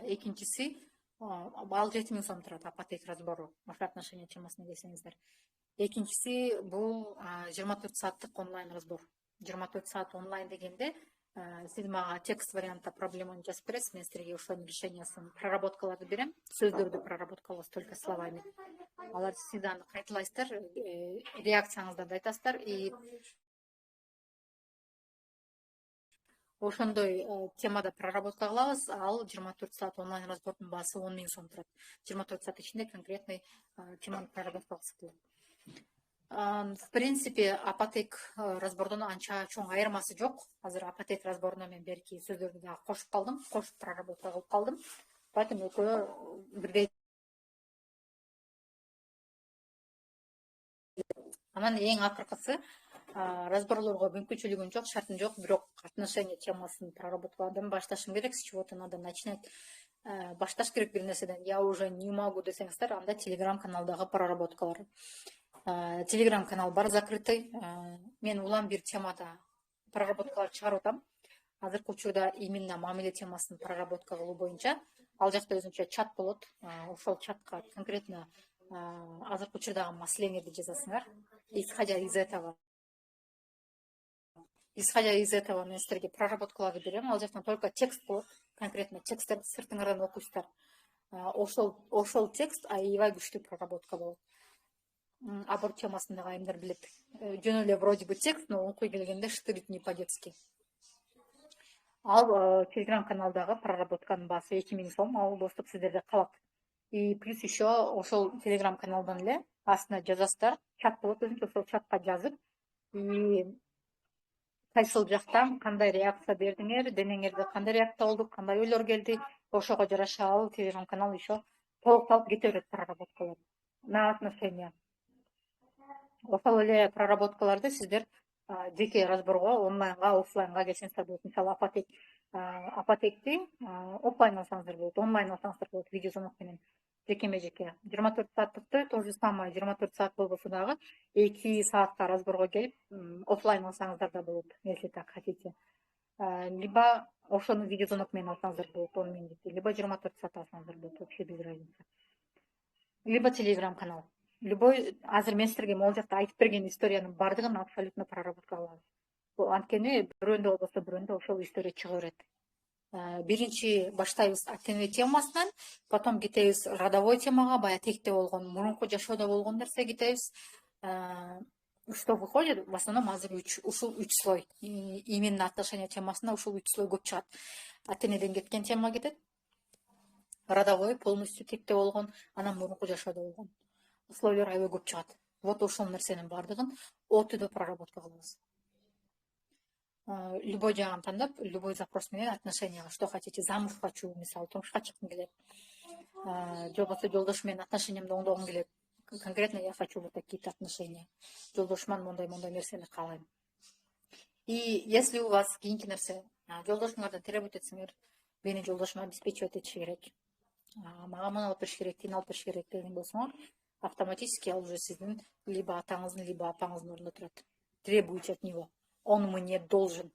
Экинчиси ал 7000 сом турат апотек разбору, ошо отношения темасына келсеңиздер. Экинчиси бул 24 сааттык онлайн разбор. 24 саат онлайн дегенде сиз мага текст вариантта проблеманы жазып бересиз, мен силерге ошонун решениясын, проработкаларды берем, сөздөрдү проработкалабыз только словами. Алар сиз аны кайталайсыздар, реакцияңыздарды айтасыздар, и ошондой темада проработка кылабыз. Ал 24 саат онлайн разбордун баасы 10 000 сом турат. 24 саат ичинде конкретный теманы проработка кылсак болот. В принципе, апотек разбордон анча чоң айырмасы жок. Азыр апотек разборуна мен берки сөздөрдү дагы кошуп калдым, кошуп проработка кылып калдым. Поэтому экөө бирдей. Анан эң акыркысы, разборлорго мүмкүнчүлүгүм жок, шартым жок, бирок отношения темасын проработкадан башташым керек, с чего-то надо начинать. Башташ керек бир нерседен. Я уже не могу десеңиздер, анда телеграм-каналдагы проработкалар. Телеграм-канал бар закрытый. Мен улам бир темада проработкалар чыгарып атам. Азыркы учурда именно мамиле темасын проработка кылуу боюнча ал жакта өзүнчө чат болот. Ошол чатка конкретно азыркы учурдагы маселеңерди жазасыңар. Исходя из этого мен силерге проработкаларды берем. Ал жактан только текст болот. Конкретно тексттерди сыртыңардан окуйсуздар. Ошол текст аябай күчтүү проработка болот. Аборт темасындагы айымдар билет. Жөн эле вроде бы текст, но окуй келгенде штырит не по-детски. Ал телеграм-каналдагы проработканын баасы 2000 сом, ал доступ сиздерде калат. И плюс еще ошол телеграм-каналдан эле астына жазасыздар, чат болот, өзүнчө ошол чатка жазып, и кайсыл жактан кандай реакция бердиңер, денеңерде кандай реакция болду, кандай ойлор келди, ошого жараша ал телеграм-канал еще толукталып кете берет проработкалар на отношения. Ошол эле проработкаларды сиздер жеке разборго, онлайнга, офлайнга келсеңиздер болот. Мисалы апотекти офлайн алсаңыздар болот, онлайн алсаңыздар болот, видеозвонок менен жекеме жеке. 24 сааттыкты то же самое 24 саат болбосо дагы 2 саатка разборго келип офлайн алсаңыздар да болот, если так хотите. Либо ошону видеозвонок менен алсаңыздар болот, 10 000 жеке, либо 24 саат алсаңыздар болот, вообще без разницы. Либо телеграм-канал. Любой, азыр мен силерге могул жакта айтып берген историянын бардыгын абсолютно проработка кылабыз. Анткени бирөөндө болбосо бирөөндө ошол история чыга берет. Биринчи баштайбыз активный темасынан, потом кетебиз родовой темага, баягы текте болгон, мурунку жашоодо болгон нерсе кетебиз. Что выходит? В основном азыр ушул 3 слой. Именно отношения темасында ушул 3 слой көп чыгат. Ата энеден кеткен тема кетет. Родовой полностью текте болгон, анан мурунку жашоодо болгон. Слойлор аябай көп чыгат. Вот ошол нерсенин бардыгын отүдө проработка кылабыз. Любой жагын тандап, любой запрос менен отношенияга, что хотите, замуж хочу, мисалы, турмушка чыккым келет. Же болбосо жолдош менен отношениямды оңдогум келет. Конкретно я хочу вот такие-то отношения. Жолдошуман мондай нерсени каалайм. И если у вас кийинки нерсе, жолдошуңардан требовать этсеңер, мени жолдошума обеспечивать этиш керек. Мага муну алып бериш керек, тигини алып бериш керек деген болсоңор, автоматически ал уже сиздин либо атаңыздын, либо апаңыздын ордунда турат. Требуйте от него. Он мне должен.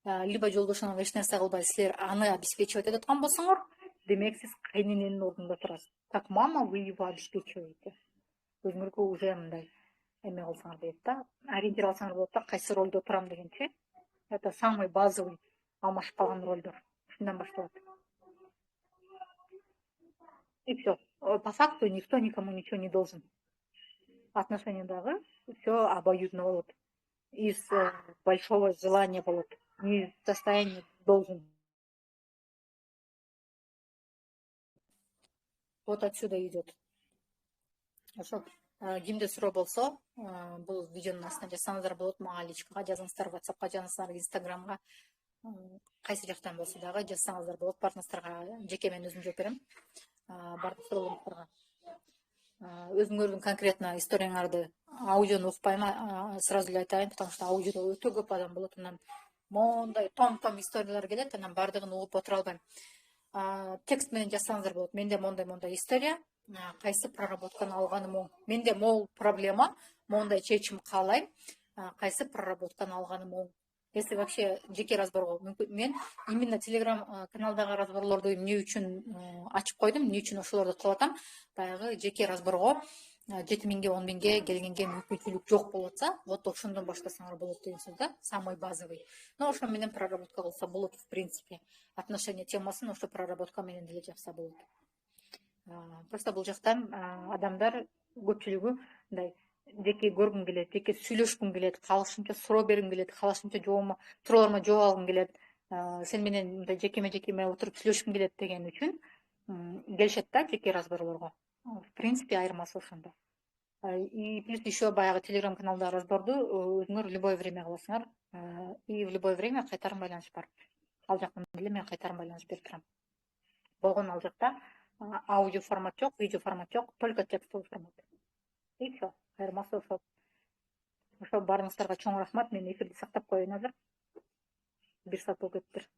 Либо жолдошуңар эч нерсе кылбай силер аны обеспечивать этип аткан болсоңор, демек сиз кайнененин ордунда турасыз. Как мама вы его обеспечиваете. Өзүңөргө уже мындай эме кылсаңар дейт да, ориентир алсаңар болот да, кайсы ролдо турам дегенчи. Это самый базовый алмашып калган ролдор. Ушундан башталат. И все. По факту никто никому ничего не должен. Отношениядагы все обоюдно болот. Из большого желания болот. Не из состояния должен. Вот отсюда идет. Ошо кимде суроо болсо, бул видеонун астына жазсаңыздар болот, мага личкага жазыңыздар, WhatsAppка жазыңыздар, Instagramга, кайсы жактан болсо дагы жазсаңыздар болот. Бардыгыңыздарга жеке мен өзүм жооп берем. Бардык суроолоруңуздарга. Өзүңөрдүн конкретно историяңарды аудиону укпайм, сразу эле айтайын, потому что аудиодо өтө көп адам болот, анан мондай том историялар келет, анан бардыгын угуп отура албайм. Текст менен жазсаңыздар болот. Менде мондай история, кайсы проработканы алганым оң. Менде могул проблема, мондай чечим каалайм, кайсы проработканы алганым оң. Если вообще жеке разборго мүмкүн, мен именно Telegram каналдагы разборлорду эмне үчүн ачып койдум, эмне үчүн ошолорду кылып атам, баягы жеке разборго 7.000 10.000 келгенге мүмкүнчүлүк жок болуп атса, вот ошондон баштасаңар болот деген сөз да, самый базовый. Но ошо менен проработка кылса болот, в принципе. Отношения темасын ошо проработка менен деле жапса болот. Просто бул жактан адамдар көпчүлүгү мындай жеке көргүм келет, жеке сүйлөшкүм келет, каалашымча суроо бергим келет, каалашымча суроолорума жооп алгым келет, сен менен мындай жекеме отуруп сүйлөшкүм келет деген үчүн келишет да жеке разборлорго. В принципе, айырмасы ошондо. И плюс еще баягы Telegram каналда разборду өзүңөр любое время кыласыңар, и в любое время кайтарым байланыш бар. Ал жактан деле мен кайтарым байланыш берип турам. Болгон ал жакта аудио формат жок, видео формат жок, только текстовый формат. И все. Айырмасы ошол. Ошо баарыңыздарга чоң рахмат. Мен эфирди сактап коеюн азыр. 1 саат болуп кетиптир.